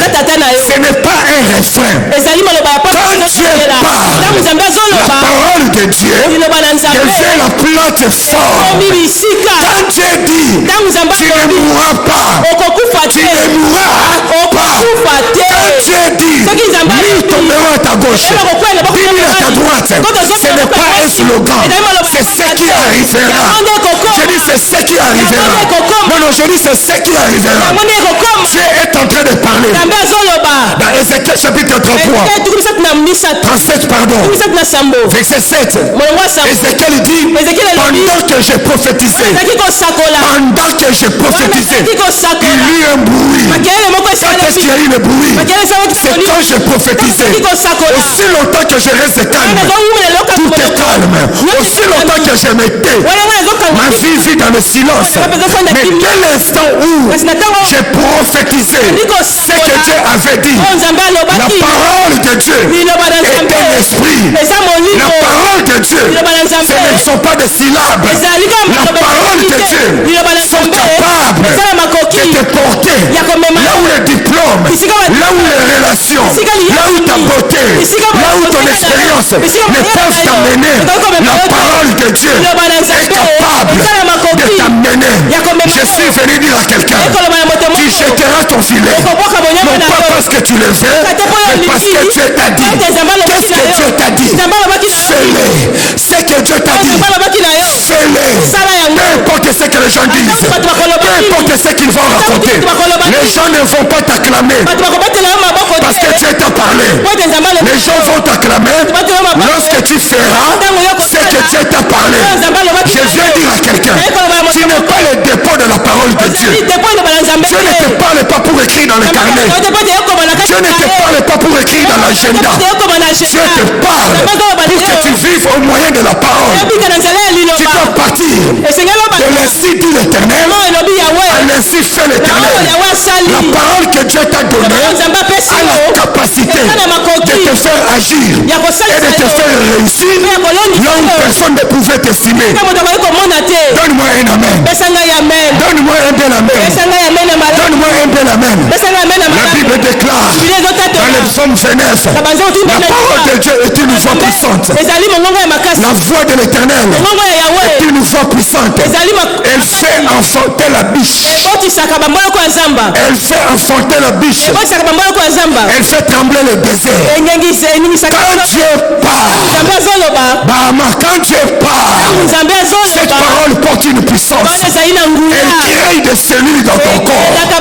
Ce n'est pas un refrain. Quand Dieu parle, la parole de Dieu devient la plateforme. Quand Dieu dit, tu ne mourras pas, tu ne mourras pas. Quand Dieu dit, 1000 tomberont à ta gauche, 10 000 à ta droite, ce n'est pas un slogan, c'est ce qui arrivera. Je dis c'est ce qui arrivera. Non, je dis c'est ce qui arrivera. Dieu est en train de parler. Dans Ézéchiel chapitre 33, 37 pardon, verset 7, Ézéchiel dit, pendant que j'ai prophétisé, il y eut un bruit. Quand est-ce qu'il y a eu le bruit? C'est quand je prophétisais. Aussi longtemps que je reste calme, tout est calme. Aussi longtemps que je me tais, ma vie vit dans le silence. Mais dès l'instant où j'ai prophétisé ce que Dieu avait dit, la parole de Dieu est un esprit. La parole de Dieu, ce ne sont pas des syllabes. La parole de Dieu sont capables de te porter là où le diplôme, là où les relations, là où ta beauté, là où ton expérience ne peuvent t'amener. La parole de Dieu est capable de t'amener. Je suis venu dire à quelqu'un, tu jetteras ton filet, non pas parce que tu le veux, mais parce que Dieu t'a dit. Qu'est-ce que Dieu t'a dit? Fais-le. Ce que Dieu t'a dit, fais-le. Peu importe ce que les gens disent, peu importe ce qu'ils vont raconter, les gens ne vont pas t'acclamer parce que Dieu t'a parlé. Les gens vont t'acclamer lorsque tu feras ce que Dieu t'a parlé. Je viens dire à quelqu'un, tu n'es pas le dépôt de la parole de Dieu. Dieu ne te parle pas pour écrire dans le carnet. Dieu ne te parle pas pour écrire dans l'agenda. Dieu te parle pour que tu vives au moyen de la parole. Tu dois partir de l'ainsi dit l'Éternel à l'ainsi fait l'Éternel. La parole que Dieu t'a donnée a la capacité de te faire agir et de te faire réussir là où personne ne pouvait t'estimer. Donne-moi un amen. Donne-moi un bel amen. Donne-moi un bel amen. La Bible déclare dans le psaume 29, la parole de Dieu est une voix puissante. La voix de l'Éternel est une voix soit puissante. Elle fait enfanter la biche. Elle fait enfanter la biche. Elle fait trembler le désert. Quand Dieu parle, quand Dieu parle, cette parole porte une puissance. Elle crée des cellules dans ton corps. Quand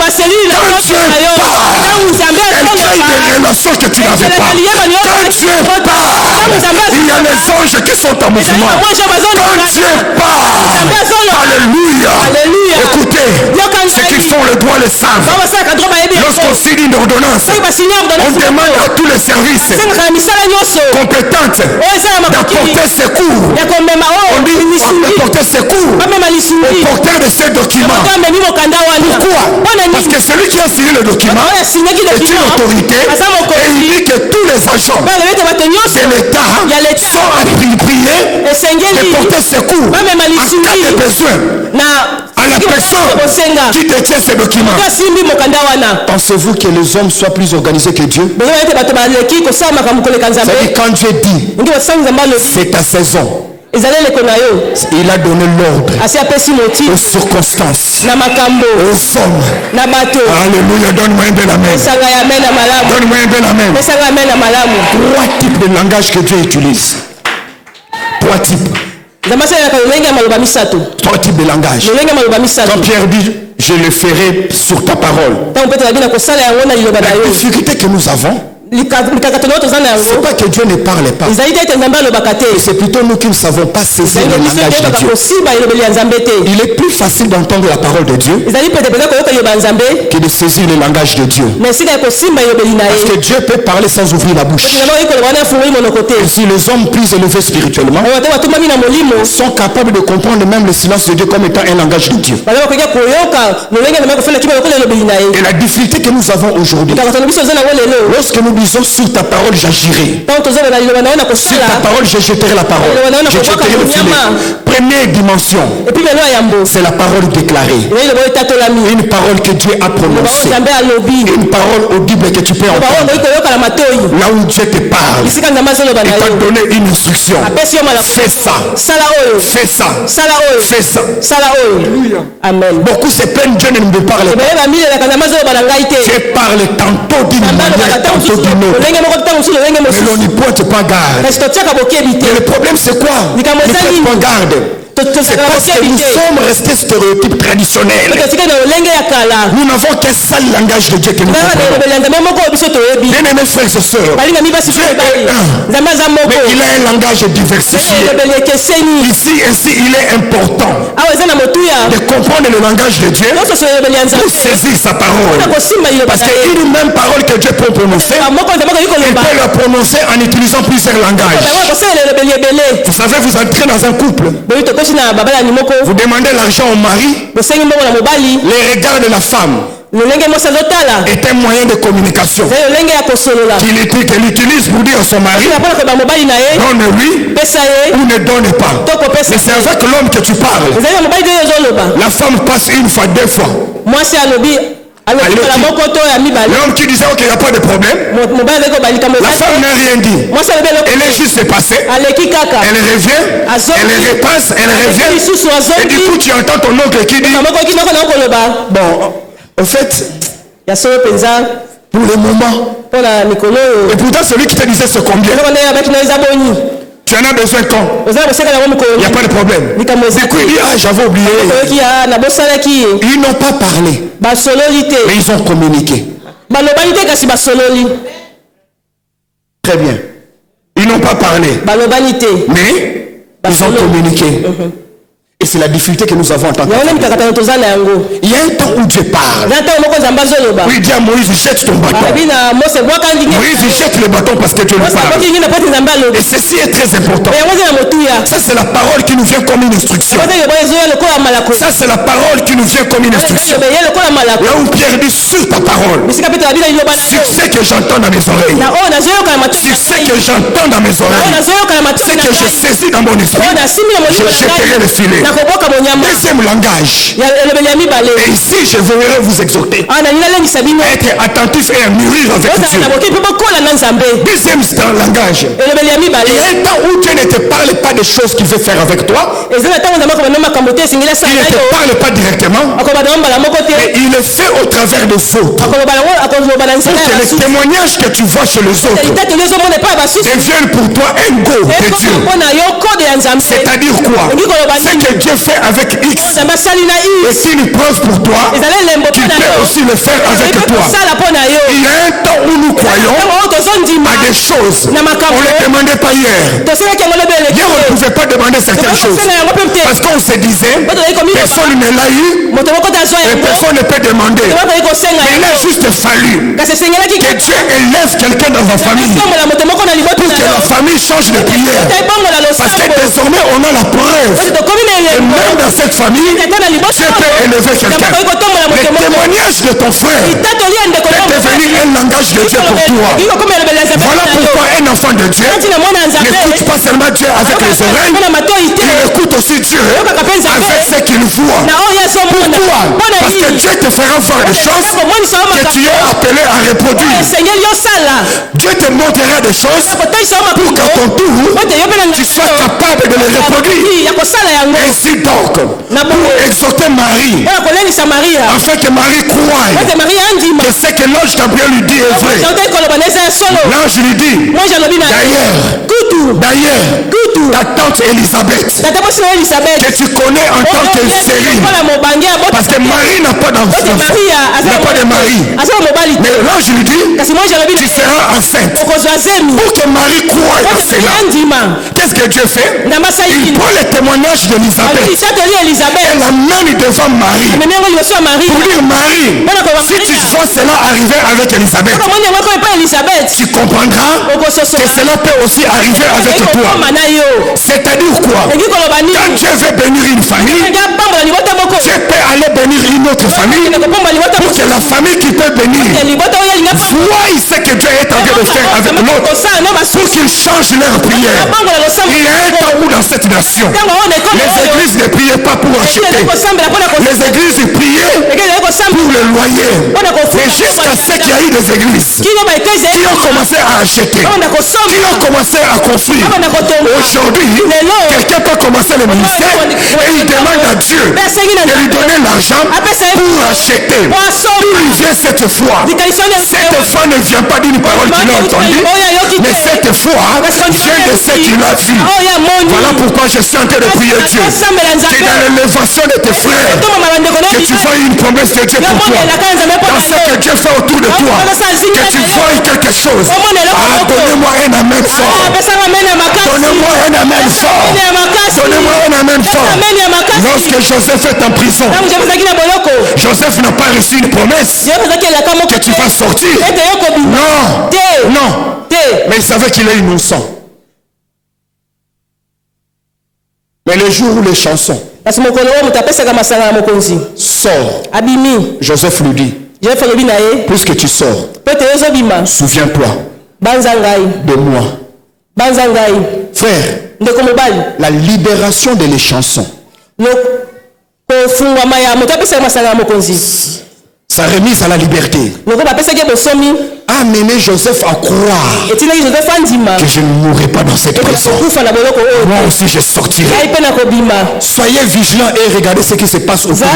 Dieu parle, elle crée des relations que tu n'avais pas. Quand Dieu parle, il y a les anges qui sont en mouvement. Quand Dieu parle, alléluia. Écoutez, ceux qui font le droit le savent. Lorsqu'on signe une ordonnance, on demande à tous les services compétents d'apporter secours. On dit apporter secours au porteur de ces documents. Pourquoi? Parce que celui qui a signé le document est une autorité et il dit que tous les agents de l'État sont appropriés de porter secours en cas de besoin à la personne qui détient ces documents. Pensez-vous que les hommes soient plus organisés que Dieu? C'est-à-dire quand Dieu dit c'est ta saison, il a donné l'ordre aux circonstances, aux hommes. Alléluia, donne-moi un bel amen. Donne-moi un bel amen. 3 types de langage que Dieu utilise. 3 types. 3 types de langage. Quand Pierre dit je le ferai sur ta parole, la difficulté que nous avons, c'est pas que Dieu ne parle pas. C'est plutôt nous qui ne savons pas saisir le langage de Dieu. Il est plus facile d'entendre la parole de Dieu que de saisir le langage de Dieu. Parce que Dieu peut parler sans ouvrir la bouche. Et si les hommes plus élevés spirituellement sont capables de comprendre même le silence de Dieu comme étant un langage de Dieu. Et la difficulté que nous avons aujourd'hui, lorsque nous disons sur ta parole j'agirai, sur ta parole je jeterai la parole, je jeterai le filet. Première dimension, c'est la parole déclarée, une parole que Dieu a prononcée, une parole audible que tu peux entendre. Là où Dieu te parle, il t'a donné une instruction. Fais ça, fais ça, fais ça. Amen. Beaucoup se plaignent, Dieu ne me parle pas. Dieu parle tantôt d'une manière, tantôt d'une autre. Mais l'on n'y pointe pas garde. Et le problème c'est quoi? On ne pointe pas garde. C'est parce que nous sommes restés stéréotypes traditionnels. Nous n'avons qu'un seul langage de Dieu que nous comprenons. Bien-aimés frères et sœurs, Dieu est un, mais il a un langage diversifié. Ici, ainsi, il est important de comprendre le langage de Dieu pour saisir sa parole. Parce qu'une même parole que Dieu peut prononcer, il peut la prononcer en utilisant plusieurs langages. Vous savez, vous entrez dans un couple. Vous demandez l'argent au mari, les regards de la femme est un moyen de communication qu'elle utilise pour dire à son mari donne-lui ou ne donne pas. Mais c'est avec l'homme que tu parles. La femme passe une fois, 2 fois. L'homme qui disait ok, il n'y a pas de problème, la femme n'a rien dit, elle est juste passée, elle revient, elle repasse, elle revient, et du coup tu entends ton oncle qui dit bon, en fait pour le moment, et pourtant celui qui te disait c'est combien, tu en as besoin quand? Il n'y a pas de problème. Du coup il dit ah j'avais oublié. Ils n'ont pas parlé, mais ils ont communiqué. Très bien. Ils n'ont pas parlé, mais ils ont communiqué. Et c'est la difficulté que nous avons en tant que il y a un temps où Dieu parle. Oui, il dit à Moïse, jette ton bâton. Moïse, jette le bâton parce que Dieu le parle. Et ceci est très important. Ça, c'est la parole qui nous vient comme une instruction. Ça, c'est la parole qui nous vient comme une instruction. Là où Pierre dit sur ta parole, succès que j'entends dans mes oreilles, succès que j'entends dans mes oreilles, c'est que je saisis dans mon esprit, je jetterai le filet. Deuxième langage. Et ici, je voudrais vous exhorter à être attentif et à mûrir avec Dieu. Deuxième langage. Il y a un temps où Dieu ne te parle pas des choses qu'il veut faire avec toi. Il ne te parle pas directement. Mais il le fait au travers de fautes. Pour que les témoignages que tu vois chez les autres deviennent pour toi un go de Dieu. C'est-à-dire quoi? Ce que Dieu fait avec X est une preuve pour toi qu'il peut aussi le faire avec toi. Il y a un temps où nous croyons à des choses. On ne les demandait pas hier. Hier, on ne pouvait pas demander certaines choses. Parce qu'on se disait, personne ne l'a eu et personne ne peut demander. Mais il a juste fallu que Dieu élève quelqu'un dans la famille pour que la famille change de prière. Parce que désormais, on a la preuve. Et même dans cette famille, Dieu peut élever quelqu'un. Le témoignage de ton frère peut devenir un langage de Dieu pour toi. Voilà pourquoi un enfant de Dieu n'écoute pas seulement Dieu avec les oreilles, il écoute aussi Dieu avec ce qu'il voit. Pourquoi? Parce que Dieu te fera voir des choses que tu es appelé à reproduire. Dieu te montrera des choses pour qu'à ton tour, tu sois capable de les reproduire. Ainsi donc, pour exhorter Marie, afin que Marie croie que ce que l'ange Gabriel lui dit est vrai. L'ange lui dit, d'ailleurs, ta tante Elisabeth, que tu connais en tant que stérile, parce que Marie n'a pas d'enfant, n'a pas de mari. Mais l'ange lui dit, tu seras enceinte. Pour que Marie croie à cela, qu'est-ce que Dieu fait? Il prend le témoignage d'Elisabeth et l'amène devant Marie pour dire, Marie, si tu vois cela arriver avec Elisabeth, tu comprendras que cela peut aussi arriver avec toi. C'est-à-dire quoi? Quand Dieu veut bénir une famille, Dieu peut aller bénir une autre famille pour que la famille qui peut bénir voie ce que Dieu est en train de faire avec l'autre pour qu'ils changent leur prière. Il y a un temps où dans cette nation, les églises ne priaient pas pour acheter. Les églises priaient pour le loyer. Mais jusqu'à ce qu'il y a eu des églises qui ont commencé à acheter, qui ont commencé à construire. Aujourd'hui, quelqu'un peut commencer le ministère et il demande à Dieu de lui donner l'argent pour acheter. D'où il vient cette foi? Cette foi ne vient pas d'une parole qu'il a entendue, mais cette foi vient de ce qu'il a vu. Voilà pourquoi je suis en train de prier Dieu que dans l'élévation de tes frères, que tu vois une promesse de Dieu pour toi, dans ce que Dieu fait autour de toi, que tu vois quelque chose. Donnez-moi un amen fort. Donnez-moi un amen fort. Donnez-moi un amen fort. Lorsque Joseph est en prison, Joseph n'a pas reçu une promesse que tu vas sortir. Non. Mais il savait qu'il est innocent. Mais le jour où les chansons sort, Joseph lui dit, puisque tu sors, souviens-toi de moi. Frère, la libération de les chansons, sa remise à la liberté a amené Joseph à croire que je ne mourrai pas dans cette prison. Moi aussi je sortirai. Soyez vigilants et regardez ce qui se passe au pays.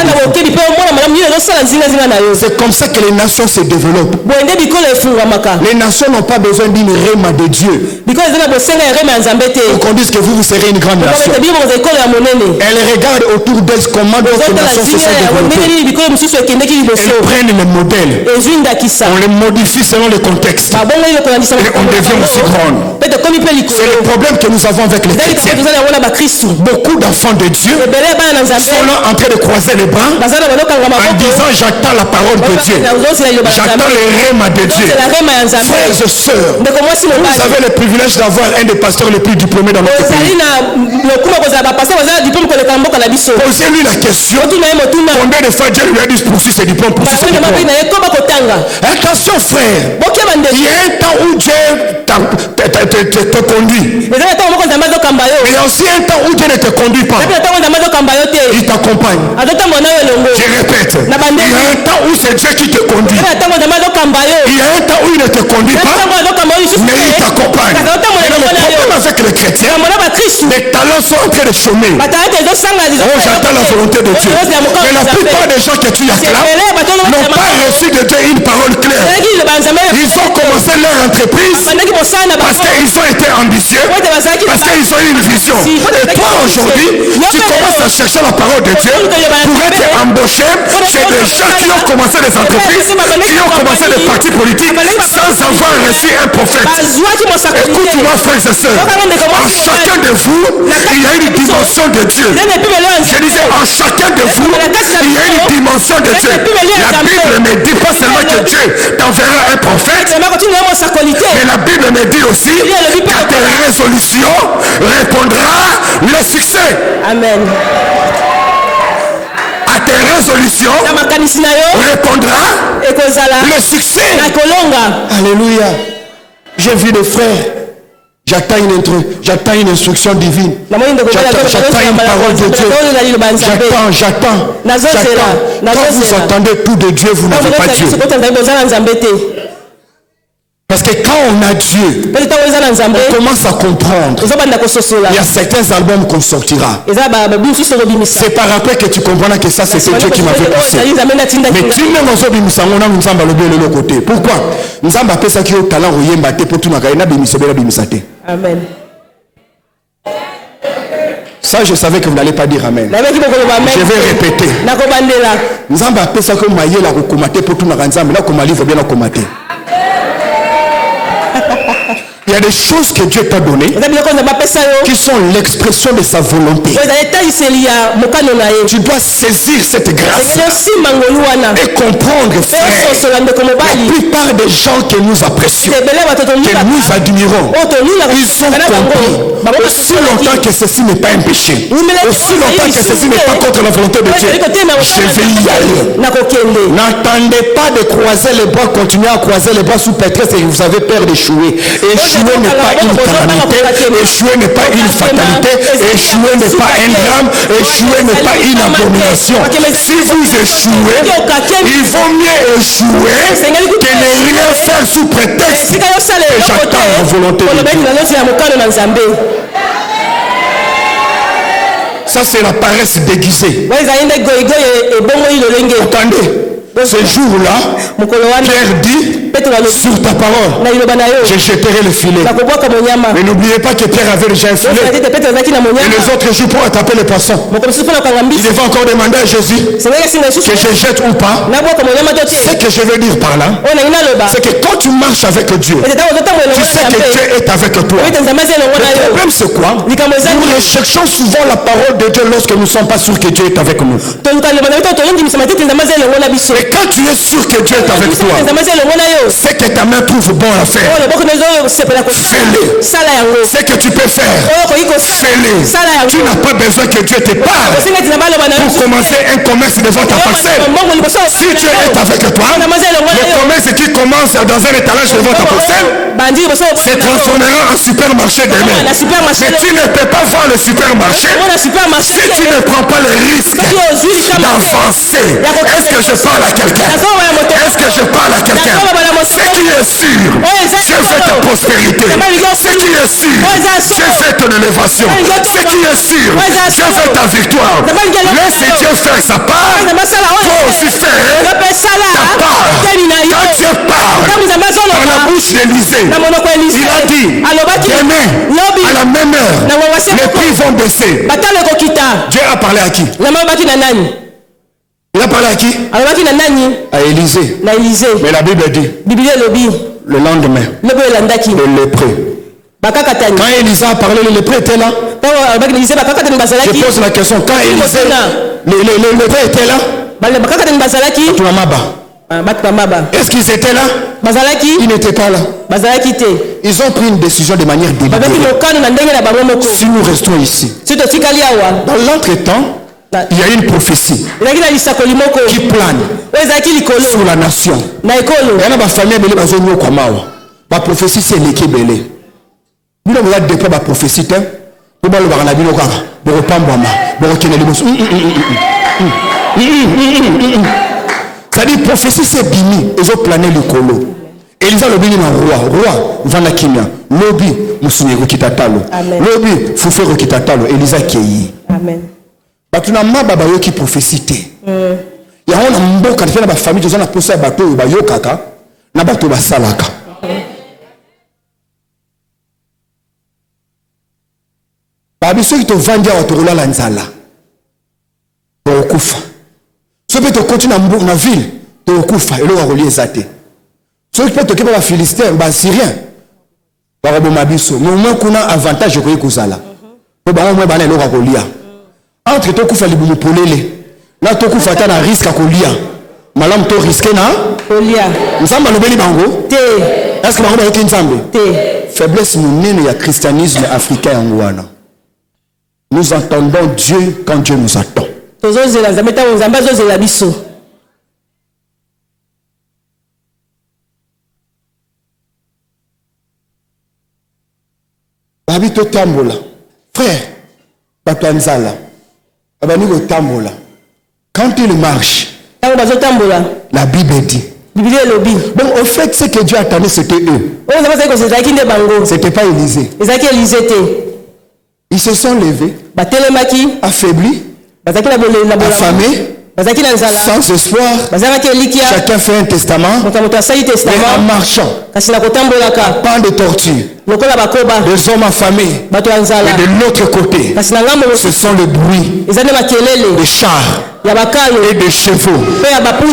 C'est comme ça que les nations se développent. Les nations n'ont pas besoin d'une réma de Dieu pour qu'on dise que vous serez une grande nation. Elles regardent autour d'elles comment d'autres nations se sont développées. Elles prennent le modèle, on les modifie selon le contexte et on devient aussi grande. C'est le problème que nous avons avec les chrétiens. Beaucoup d'enfants de Dieu sont là en train de croiser les bras en disant j'attends la parole de Dieu, j'attends le réma de Dieu. Frères et sœurs, vous avez le privilège d'avoir un des pasteurs les plus diplômés dans notre pays. Posez-lui la question, combien de fois Dieu lui a dit poursuis ses diplômes, poursuis ses diplômes. Attention frère, il y a un temps où Dieu te conduit, mais il y a aussi un temps où Dieu ne te conduit pas. t'accompagne. Je répète, il y a un temps où c'est Dieu qui te conduit. Il y a un temps où il ne te conduit pas, mais il t'accompagne. Le problème avec les chrétiens, les talents sont en train de chômer. Oh, j'attends la volonté de Dieu. Mais la plupart des gens que tu acclames n'ont pas reçu de Dieu une parole claire. Ils ont commencé leur entreprise parce qu'ils ont été ambitieux, parce qu'ils ont eu une vision. Et toi aujourd'hui, tu commences à chercher la parole de Dieu pour être embauché chez des gens qui ont commencé des entreprises, qui ont commencé des partis politiques sans avoir reçu un prophète. Écoute-moi, frères et sœurs, en chacun de vous, il y a une dimension de Dieu. Je disais, en chacun de vous, il y a une dimension de Dieu. La Bible ne dit pas seulement que Dieu t'enverra un prophète, mais la Bible me dit aussi qu'à tes résolutions répondra le succès. Amen. À tes résolutions répondra le succès. Alléluia. J'ai vu des frères. J'attends une instruction divine. J'attends une parole de Dieu. J'attends. Quand vous attendez tout de Dieu, vous n'avez pas Dieu. Parce que quand on a Dieu, on commence à comprendre. Il y a certains albums qu'on sortira. C'est par après que tu comprendras que ça c'était Dieu qui m'avait poussé. Mais tu ne m'as pas côté. Pourquoi? Nous avons appelé ça qui est au talent au yembate pour tout le Amen. Ça, je savais que vous n'allez pas dire Amen. Je vais répéter. Nous avons appelé ça comme maïe la recommater pour tout le monde. Là, comme livre bien recommater. Il y a des choses que Dieu t'a données qui sont l'expression de sa volonté. Tu dois saisir cette grâce et comprendre, frère, la plupart des gens que nous apprécions, que nous admirons, ils ont compris aussi longtemps que ceci n'est pas un péché, aussi longtemps que ceci n'est pas contre la volonté de Dieu, je vais y aller. N'attendez pas de croiser les bras, continuez à croiser les bras sous pétresse et vous avez peur d'échouer. Échouer n'est pas une calamité, échouer n'est pas une fatalité, échouer n'est pas un drame, échouer n'est pas une abomination. Si vous échouez, il vaut mieux échouer que ne rien faire sous prétexte que j'attends la volonté de Dieu. Ça c'est la paresse déguisée. Attendez. Ce jour-là, Pierre dit, sur ta parole, je jetterai le filet. Mais n'oubliez pas que Pierre avait déjà un filet. Et les autres jours pour attraper les poissons. Il devait encore demander à Jésus que je jette ou pas. Ce que je veux dire par là, c'est que quand tu marches avec Dieu, tu sais que Dieu est avec toi. Le problème c'est quoi? Nous recherchons souvent la parole de Dieu lorsque nous ne sommes pas sûrs que Dieu est avec nous. Et quand tu es sûr que Dieu est avec toi, c'est que ta main trouve bon à faire. Fais-le. C'est que tu peux faire. Fais-le. Tu n'as pas besoin que Dieu te parle pour commencer un commerce devant ta parcelle. Si Dieu est avec toi, le commerce qui commence dans un étalage devant ta parcelle se transformera en supermarché demain. Mais tu ne peux pas voir le supermarché si tu ne prends pas le risque d'avancer. Est-ce que je parle à quelqu'un? Est-ce que je parle à quelqu'un? Ce qui est sûr, Dieu fait ta prospérité. Ce qui est sûr, Dieu fait ton élévation. Ce qui est sûr, Dieu fait ta victoire. Laisse Dieu faire sa part. Toi aussi faire ta part. Quand Dieu parle par la bouche d'Élisée, il a dit demain à la même heure les prix vont baisser. Dieu a parlé à qui? Il a parlé à qui? À Élisée. Mais la Bible dit le lendemain, le lépreux. Quand Élisée a parlé, le lépreux était là. Je pose la question, quand Élisée, le lépreux était là? Est-ce qu'ils étaient là? Ils n'étaient pas là. Ils ont pris une décision de manière délibérée. Si nous restons ici, dans l'entretemps, il y a une prophétie qui plane sur la nation. Il y a une famille qui a prophétie, c'est l'équipe belé. Nous avons depuis la prophétie. Pour le bar, on a vu le car. Pour le pambama. Pour le kenelibus. Ça dit prophétie c'est bini. Ils ont plané le colo. Elisa lobini na roi vana kimia lobi musuni rokitatalo lobi fufe rokitatalo Elisa keyi amen batuna mababa yoki prophétie te ya ona mboka tena ba famille tozana posa bato ba yokaka na bato basalaka babi soki to vandia wa torola la nzala to kufa so be to continue na ville to kufa elo wa relier zate. Ceux qui peuvent t'occuper les Philistins, les Syriens, par rapport à Bisso, mais au moins qu'on a avantage de courir Kouzala. Au moins on a l'eau à Kolia. Entre toi, tu fais les boumou polélé. Là, tu fais un risque à Kolia. Malam, tu risques na Kolia. Nous sommes dans le Béni Bango. Est-ce que nous avons une zambe? Faiblesse, nous il y a christianisme africain en Ouana. Nous entendons Dieu quand Dieu nous attend. Babito tambola. Frère, Batuanzala. Abanigo tambola. Quand il marche, la Bible dit. Donc au fait, ce que Dieu attendait, c'était eux. C'était pas Élisée. Ils se sont levés, affaiblis, affamés, sans espoir. Chacun fait un testament. Mais en marchant, pas de torture. Des hommes affamés. Et de l'autre côté, ce sont les bruits des chars et des chevaux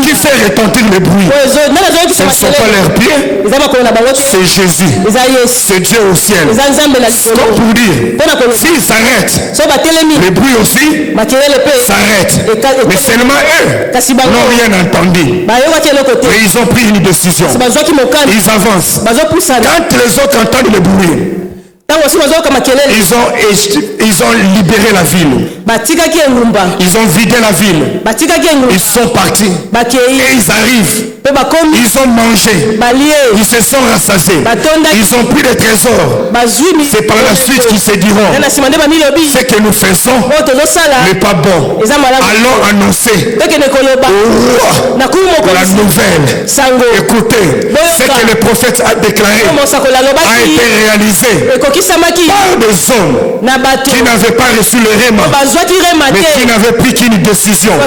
qui fait retentir les bruits. Ce ne sont pas leurs pieds, c'est Jésus, c'est Dieu au ciel. Comme pour dire, s'ils s'arrêtent, les bruits aussi s'arrêtent. Mais seulement eux n'ont rien entendu. Et ils ont pris une décision. Ils avancent. Quand les autres entendent le bruit, ils ont libéré la ville. Ils ont vidé la ville. Ils sont partis. Et ils arrivent. Ils ont mangé. Ils se sont rassasiés. Ils ont pris des trésors. C'est par la suite qu'ils se diront, ce que nous faisons n'est pas bon. Allons annoncer au roi la nouvelle. Écoutez, ce que le prophète a déclaré a été réalisé par des hommes qui n'avaient pas reçu le réma, mais qui n'avaient pris qu'une décision. Et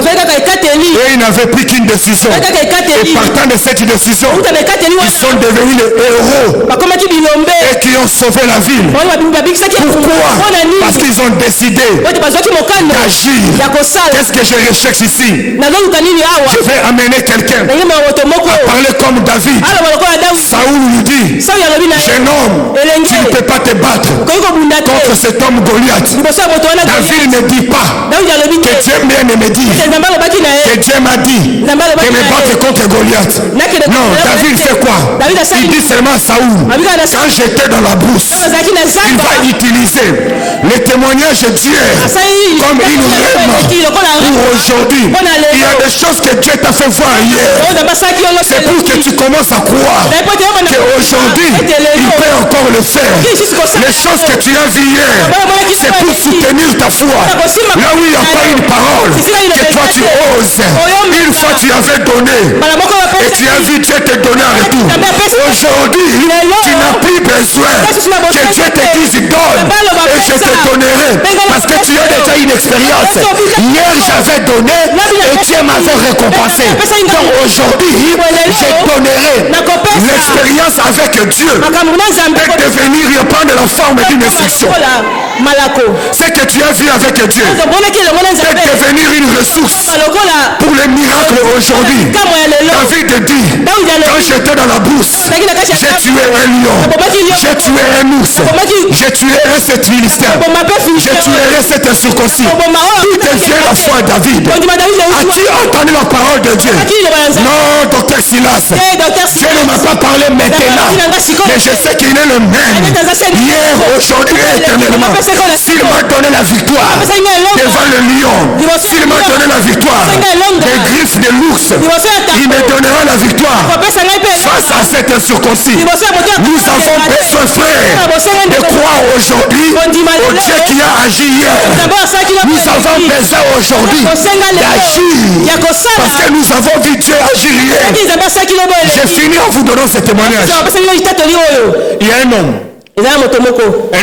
ils n'avaient pris qu'une décision. Et partant de cette décision, ils sont devenus les héros et qui ont sauvé la ville. Pourquoi? Parce qu'ils ont décidé d'agir. Qu'est-ce que je recherche ici? Je vais amener quelqu'un à parler comme David. Saoul lui dit, jeune homme, tu ne peux pas te battre contre cet homme Goliath. David ne dit pas que Dieu vient de me dire que Dieu m'a dit de me battre contre Goliath. Non, David fait quoi? Il dit seulement à Saoul, quand j'étais dans la brousse, il va utiliser le témoignage d'hier comme une règle pour aujourd'hui. Il y a des choses que Dieu t'a fait voir hier. C'est pour que tu commences à croire qu'aujourd'hui il peut encore le faire. Les choses que tu as vues hier, c'est pour soutenir ta foi. Là où il n'y a pas une parole que toi tu oses. Une fois tu avais donné et tu as vu Dieu te donner en retour. Aujourd'hui, tu n'as plus besoin que Dieu te dise donne et je te donnerai parce que tu as déjà une expérience. Hier j'avais donné et Dieu m'avait récompensé. Donc aujourd'hui, je donnerai l'expérience avec Dieu et devenir prendre la forme d'une instruction. Ce que tu as vu avec Dieu peut devenir une ressource pour les miracles aujourd'hui. David dit, quand j'étais dans la brousse, j'ai tué un lion, j'ai tué un ours, j'ai tué un sept Philistins, j'ai tué un sept incirconcis. D'où devient la foi David? As-tu entendu la parole de Dieu? Non, docteur Silas, Dieu ne m'a pas parlé maintenant, mais je sais qu'il est le même hier, aujourd'hui et éternellement. S'il m'a donné la victoire devant le lion, s'il m'a donné la victoire des griffes de l'ours, il me donnera la victoire face à à cet incirconcis. Nous avons besoin, frère, de croire aujourd'hui au Dieu qui a agi hier. Nous avons besoin aujourd'hui d'agir parce que nous avons vu Dieu agir hier. J'ai fini en vous donnant ce témoignage. Il y a un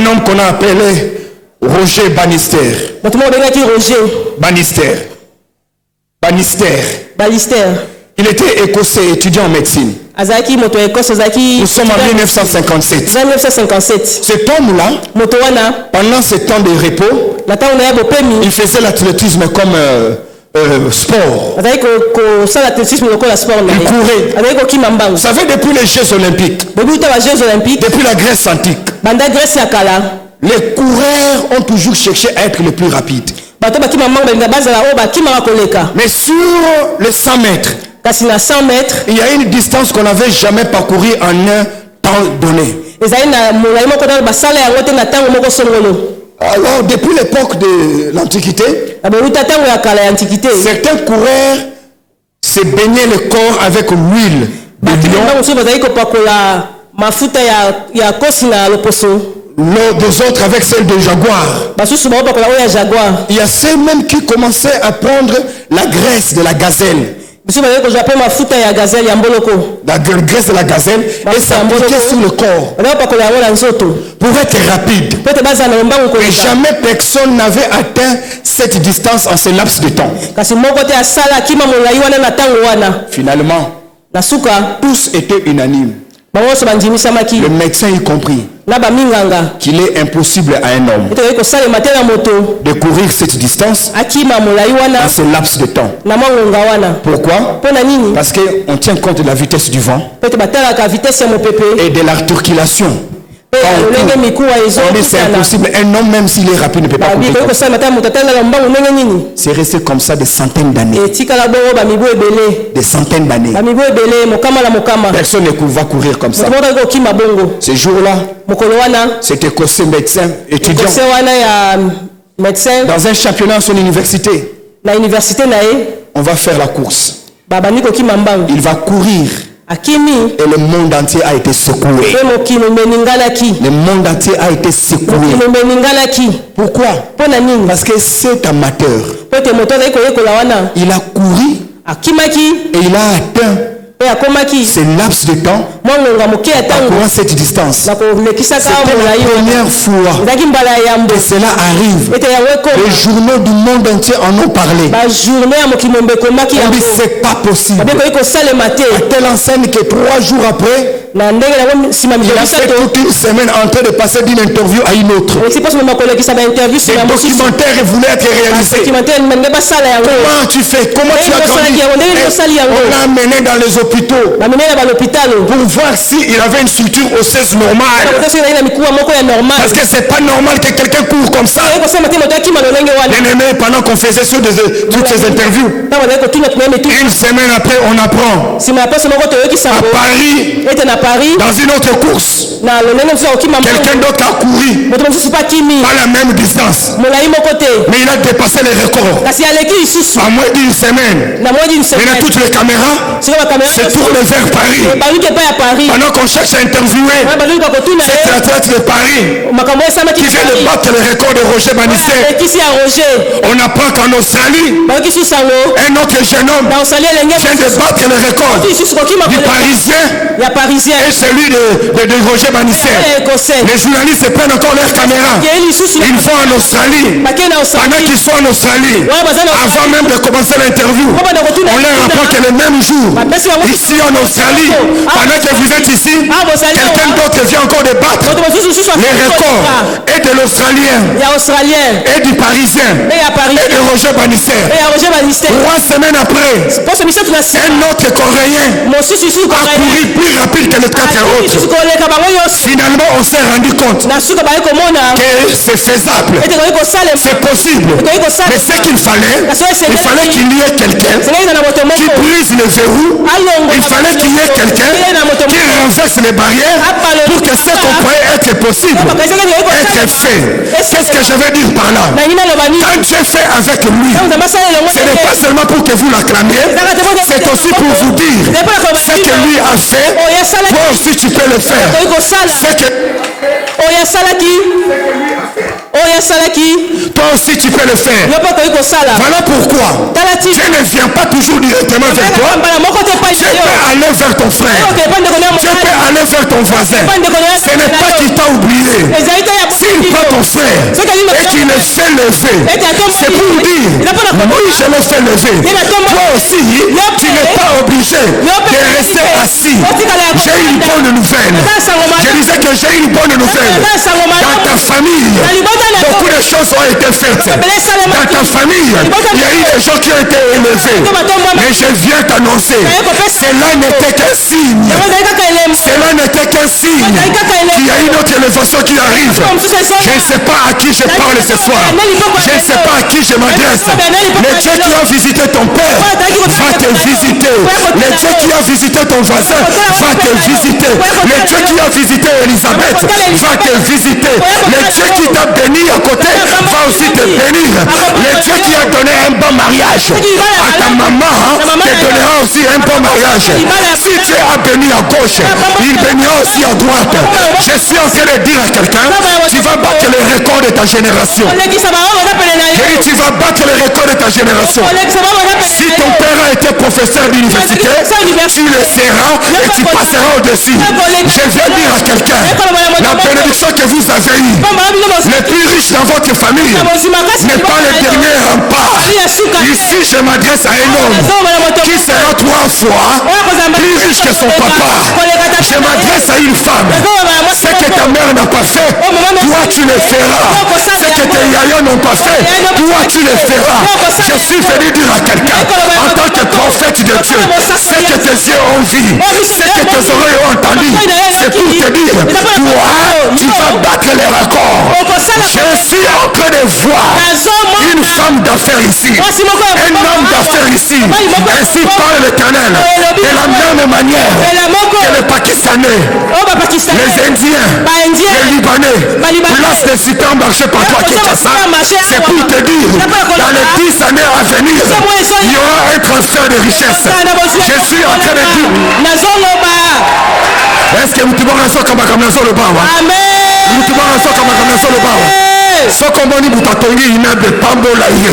homme qu'on a appelé Roger Bannister. Bannister. Il était écossais, étudiant en médecine. Nous sommes en 1957. Cet homme-là, pendant ce temps de repos, il faisait l'athlétisme comme sport. Il courait. Vous savez, depuis les Jeux Olympiques, depuis la Grèce antique, les coureurs ont toujours cherché à être les plus rapides. Mais sur les 100 mètres, il y a une distance qu'on n'avait jamais parcourue en un temps donné. Alors, depuis l'époque de l'Antiquité, certains coureurs se baignaient le corps avec l'huile de lion. Des autres avec celle de jaguar. Il y a ceux même qui commençaient à prendre la graisse de la gazelle. La graisse de la gazelle et s'appliquer sur le corps pour être rapide. Et jamais personne n'avait atteint cette distance en ce laps de temps. Finalement, tous étaient unanimes. Le médecin y compris qu'il est impossible à un homme de courir cette distance en ce laps de temps. Pourquoi? Parce qu'on tient compte de la vitesse du vent et de la circulation. C'est impossible. Un homme, même s'il est rapide, ne peut pas courir. C'est resté comme ça des centaines d'années. Des centaines d'années. Personne ne va courir comme ça. Ce jour-là, cet écossais médecin étudiant dans un championnat à son université. On va faire la course. Il va courir. Et le monde entier a été secoué. Le monde entier a été secoué. Pourquoi? Parce que cet amateur, il a couru et il a atteint ce laps de temps parcourant cette distance. C'est la première fois que cela arrive. Les journaux du monde entier en ont parlé. On dit c'est pas possible. À telle enseigne que 3 jours après, il a fait toute une semaine en train de passer d'une interview à une autre. Les documentaires voulaient être réalisés. Comment tu fais? Comment tu as grandi? On l'a amené dans les hôpitaux pour voir s'il avait une structure osseuse normale. Parce que c'est pas normal que quelqu'un court comme ça. Bien-aimé, pendant qu'on faisait toutes ces interviews, une semaine après, on apprend à Paris, dans une autre course, quelqu'un d'autre a couru pas la même distance, mais il a dépassé les records en moins d'une semaine. Maintenant, toutes les caméras se tournent vers Paris. Pendant qu'on cherche à interviewer cet athlète de Paris qui vient de battre le record de Roger Bannister, on apprend qu'en Australie, un autre jeune homme vient de battre le record du Parisien et celui de Roger Bannister. Les journalistes prennent encore leurs caméras. Ils vont en Australie. Pendant qu'ils sont en Australie, avant même de commencer l'interview, on leur apprend que le même jour, ici en Australie, pendant que vous êtes ici, quelqu'un d'autre vient encore de battre les records et de l'Australien et du Parisien et de Roger Bannister. 3 semaines après, un autre Coréen a couru plus rapide que les 4 autres. Finalement, on s'est rendu compte que c'est faisable, c'est possible. Mais ce qu'il fallait qu'il y ait quelqu'un qui brise le verrou. Il fallait qu'il y ait quelqu'un qui renverse les barrières pour que ce qu'on croyait être possible, être fait. Qu'est-ce que je veux dire par là? Quand Dieu fait avec lui, ce n'est pas seulement pour que vous l'acclamiez, c'est aussi pour vous dire ce que lui a fait, toi aussi tu peux le faire. Toi aussi tu peux le faire. Voilà pourquoi Dieu ne vient pas toujours directement vers toi. Dieu peut aller vers ton frère. Dieu peut aller vers ton voisin. Ce n'est pas qu'il t'a oublié. S'il prend ton frère et qu'il le fait lever, c'est pour dire, oui je le fais lever. Toi aussi, tu n'es pas obligé de rester assis. J'ai une bonne nouvelle. Je disais que j'ai une bonne nouvelle. Dans ta famille, beaucoup de choses ont été faites. Dans ta famille, il y a eu des gens qui ont été élevés. Mais je viens t'annoncer, cela n'était qu'un signe. Cela n'était qu'un signe. Il y a une autre élévation qui arrive. Je ne sais pas à qui je parle ce soir. Je ne sais pas à qui je m'adresse. Le Dieu qui a visité ton père va te visiter. Le Dieu qui a visité ton voisin va te visiter. Le Dieu qui a visité Elisabeth va te visiter. Le Dieu qui t'a béni à côté va aussi te bénir. Le Dieu qui a donné un bon mariage à ta maman te donnera aussi un bon mariage. Si Dieu a béni à gauche, il bénira aussi à droite. Je suis en train de dire à quelqu'un, tu vas battre le record de ta génération. Et tu vas battre le record de ta génération. Si ton père a été professeur d'université, tu le seras et tu passeras au-dessus. Je viens dire à quelqu'un, la bénédiction que vous avez eue, le plus riche dans votre famille n'est pas le dernier rempart. Ici, je m'adresse à un homme qui sera 3 fois plus riche que son papa. Je m'adresse à une femme. Ce que ta mère n'a pas fait, toi tu le feras. Ce que tes yaïs n'ont pas fait, toi tu le feras. Je suis venu dire à quelqu'un, en tant que prophète de Dieu, ce que tes yeux ont vu, ce que tes oreilles ont entendu, c'est pour te dire, toi tu vas battre les records. Je suis en train de voir une femme d'affaires ici, un homme d'affaires ici. Ainsi parle l'Éternel. De la même manière que les Pakistanais, les Indiens, les Libanais, place des supermarchés partout à Kinshasa, c'est pour te dire, dans les 10 années à venir, il y aura un transfert de richesse. Je suis en train de dire, est-ce que vous pouvez rester comme le bar? Amen. sokomoni butatongi inabe pambola ye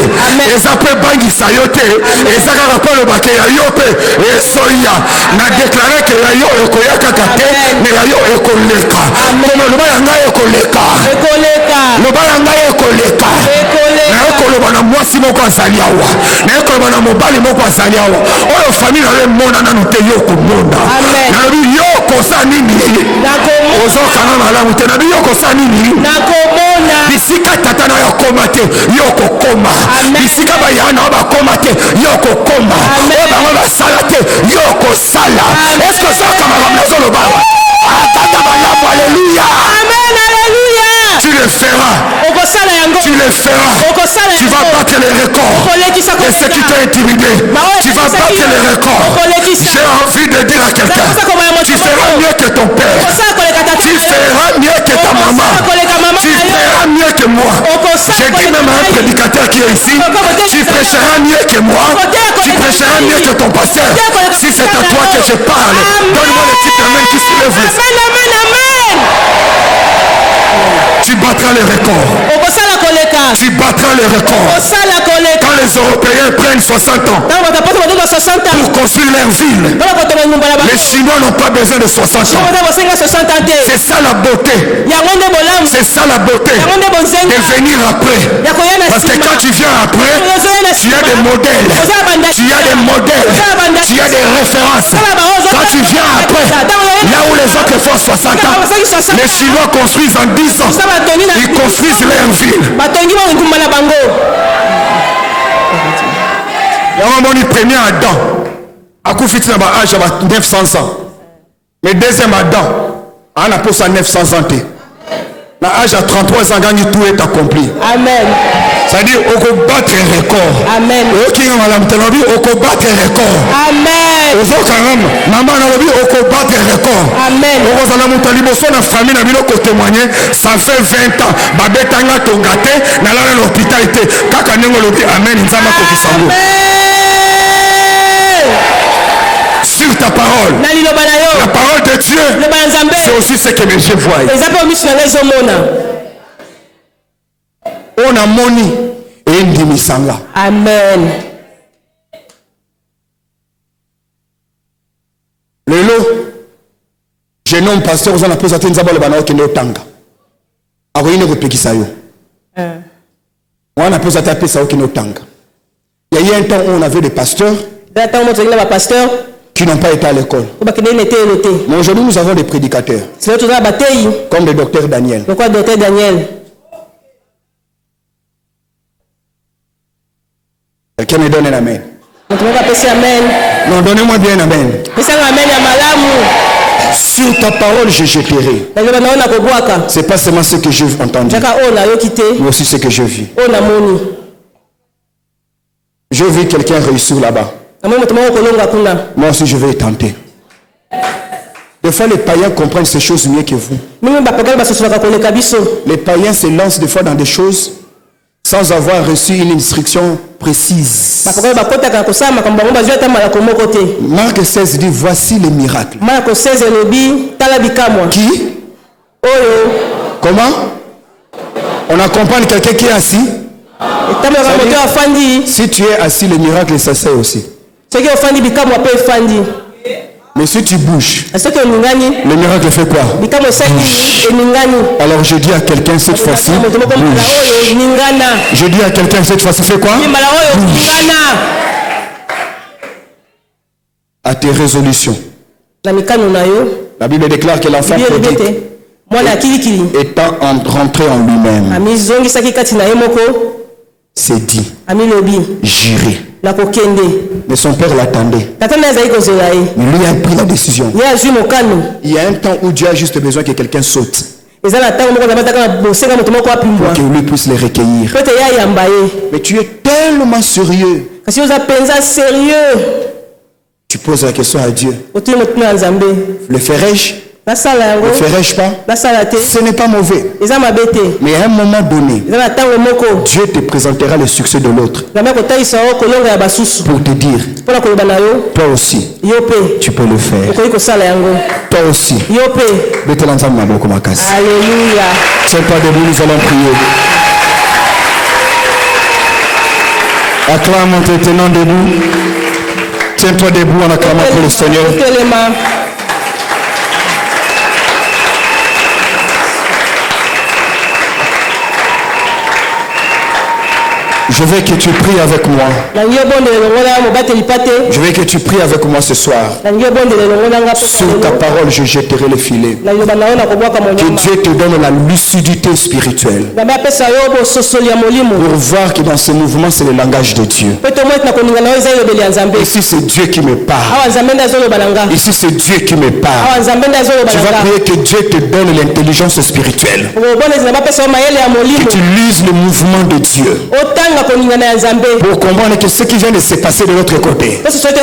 ezape bangisa yo te ezaka pa lo bake ya yo pe esoya na déclarer que ya yo ekoyaka te mais ya yo ekoleka kono loba ya ngai ekoleka loba ya ngai ekoleka na ekoloba na mwasi moko azali awa na ekoloba na mobali moko azali awa oyo famille na mona nanu te yo komona na yo kosa nini ozokanga malamu te na yo kosa nini bisika tata na yo koma te yo kokoma bisika bayana bakoma te yo kokoma oyo bango basala te yo kosala est-ce que ça kamaka mnazoloba atata malamu alléluia amen alléluia tu le feras tu le feras tu vas battre les records et ceux qui t'ont intimidé tu vas battre les records j'ai envie de dire à quelqu'un tu feras mieux que ton père tu feras mieux que ta maman tu feras mieux que moi j'ai dit même à un prédicateur qui est ici tu prêcheras mieux que moi tu prêcheras mieux que ton pasteur si c'est à toi que je parle donne-moi le petit amen qui se lève tu battras les records. Tu battras les records. Quand les Européens prennent 60 ans pour construire leur ville, les Chinois n'ont pas besoin de 60 ans. C'est ça la beauté. C'est ça la beauté de venir après. Parce que quand tu viens après, tu as des modèles. Tu as des modèles. Tu as des références. Quand tu viens après, là où les autres font 60 ans, les Chinois construisent en 10 ans. Ils construisent leur ville. Le premier Adam a coupé l'âge à 900 ans. Mais deuxième Adam a la pose à 900 ans. L'âge à 33 ans, tout est accompli. Amen. C'est-à-dire qu'on peut battre un record. Amen. On peut battre un record. Amen. Maman a dit au combat des records. Amen. Famille na bilo ko témoigner ça fait 20 ans babetanga tongate na la l'hôpital était kaka nengo lobi amen nzamba ko kisango sur ta parole la parole de Dieu c'est aussi ce que mes yeux voient on a moni et ndimisanga amen lelo jeune homme pasteur vous en appelez ça nzamba le bana okende otanga akoyine kopekisa yo on appelle ça taper ça okende otanga il y a eu un temps où on avait des pasteurs qui n'ont pas été à l'école. Mais aujourd'hui nous avons des prédicateurs comme le docteur Daniel. Quelqu'un me donne un amen. Non, donnez-moi bien un amen. Sur ta parole je jeterai. C'est pas seulement ce que j'ai entendu, mais aussi ce que je vis. Je vis quelqu'un réussir là-bas. Moi aussi je vais tenter. Des fois les païens comprennent ces choses mieux que vous. Les païens se lancent des fois dans des choses sans avoir reçu une instruction précise. Marc 16 dit voici les miracles. Qui? Comment? On accompagne quelqu'un qui est assis. Si tu es assis, le miracle s'essaie aussi. Mais si tu bouges, le miracle fait quoi? Alors je dis à quelqu'un cette fois-ci, bouge. Je dis à quelqu'un cette fois-ci, fais quoi? Bouge. À tes résolutions. La Bible déclare que l'enfant prodigue étant rentré en lui-même, c'est dit, j'irai. Mais son père l'attendait. Il lui a pris la décision. Il y a un temps où Dieu a juste besoin que quelqu'un saute pour qu'il lui puisse les recueillir. Mais tu es tellement sérieux. Tu poses la question à Dieu. Le ferai-je? Ne ferai-je pas? Ce n'est pas mauvais. Mais à un moment donné, Dieu te présentera le succès de l'autre pour te dire, toi aussi, tu peux le faire. Toi aussi. Alléluia. Tiens-toi debout, nous allons prier. Acclame en te tenant debout. Tiens-toi debout en acclamant pour le Seigneur. Je veux que tu pries avec moi. Je veux que tu pries avec moi ce soir. Sur ta parole, je jetterai le filet. Que Dieu te donne la lucidité spirituelle pour voir que dans ce mouvement, c'est le langage de Dieu. Ici, c'est Dieu qui me parle. Ici, c'est Dieu qui me parle. Tu vas prier que Dieu te donne l'intelligence spirituelle. Que tu lises le mouvement de Dieu. Pour comprendre que ce qui vient de se passer de l'autre côté, c'est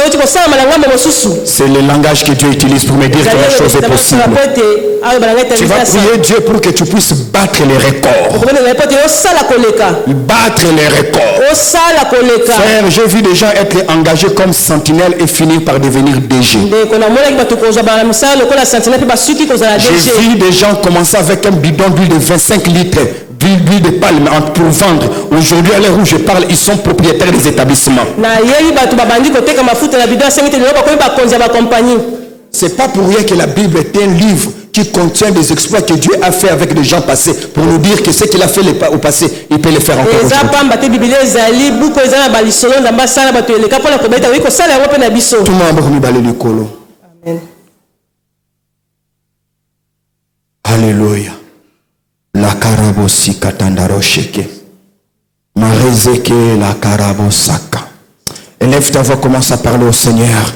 le langage que Dieu utilise pour me dire que la chose est possible. Tu vas prier Dieu pour que tu puisses battre les records. Battre les records. Frère, j'ai vu des gens être engagés comme sentinelles et finir par devenir DG. J'ai vu des gens commencer avec un bidon d'huile de 25 litres d'huile de palme pour vendre. Aujourd'hui, à l'heure où je parle, ils sont propriétaires des établissements. C'est pas pour rien que la Bible est un livre qui contient des exploits que Dieu a fait avec des gens passés pour nous dire que ce qu'il a fait au passé, il peut le faire encore aujourd'hui. Tout le monde a du colo. Alléluia. La karabosi katandaro sheke. Marezeke la karabosaka. Élève ta voix, commence à parler au Seigneur.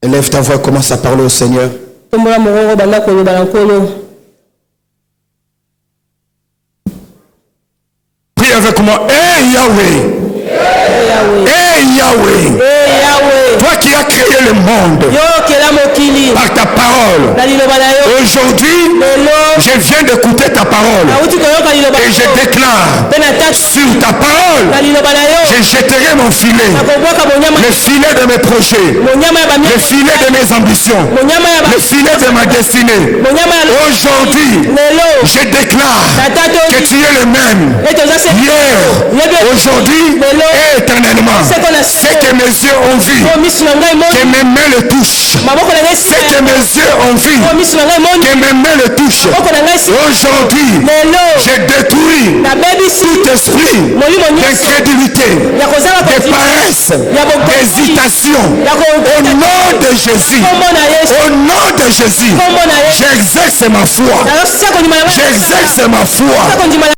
Élève ta voix, commence à parler au Seigneur. Prie avec moi. Hey Yahweh. Et Yahweh, toi qui as créé le monde par ta parole, aujourd'hui, je viens d'écouter ta parole et je déclare sur ta parole, je jetterai mon filet, le filet de mes projets, le filet de mes ambitions, le filet de ma destinée. Aujourd'hui, je déclare que tu es le même hier, aujourd'hui et éternellement. C'est que mes yeux ont vu, que mes mains le touchent. C'est que mes yeux ont vu, que mes mains le touchent. Aujourd'hui, je détruis tout esprit d'incrédulité, de paresse, d'hésitation. Au nom de Jésus, au nom de Jésus, j'exerce ma foi. J'exerce ma foi.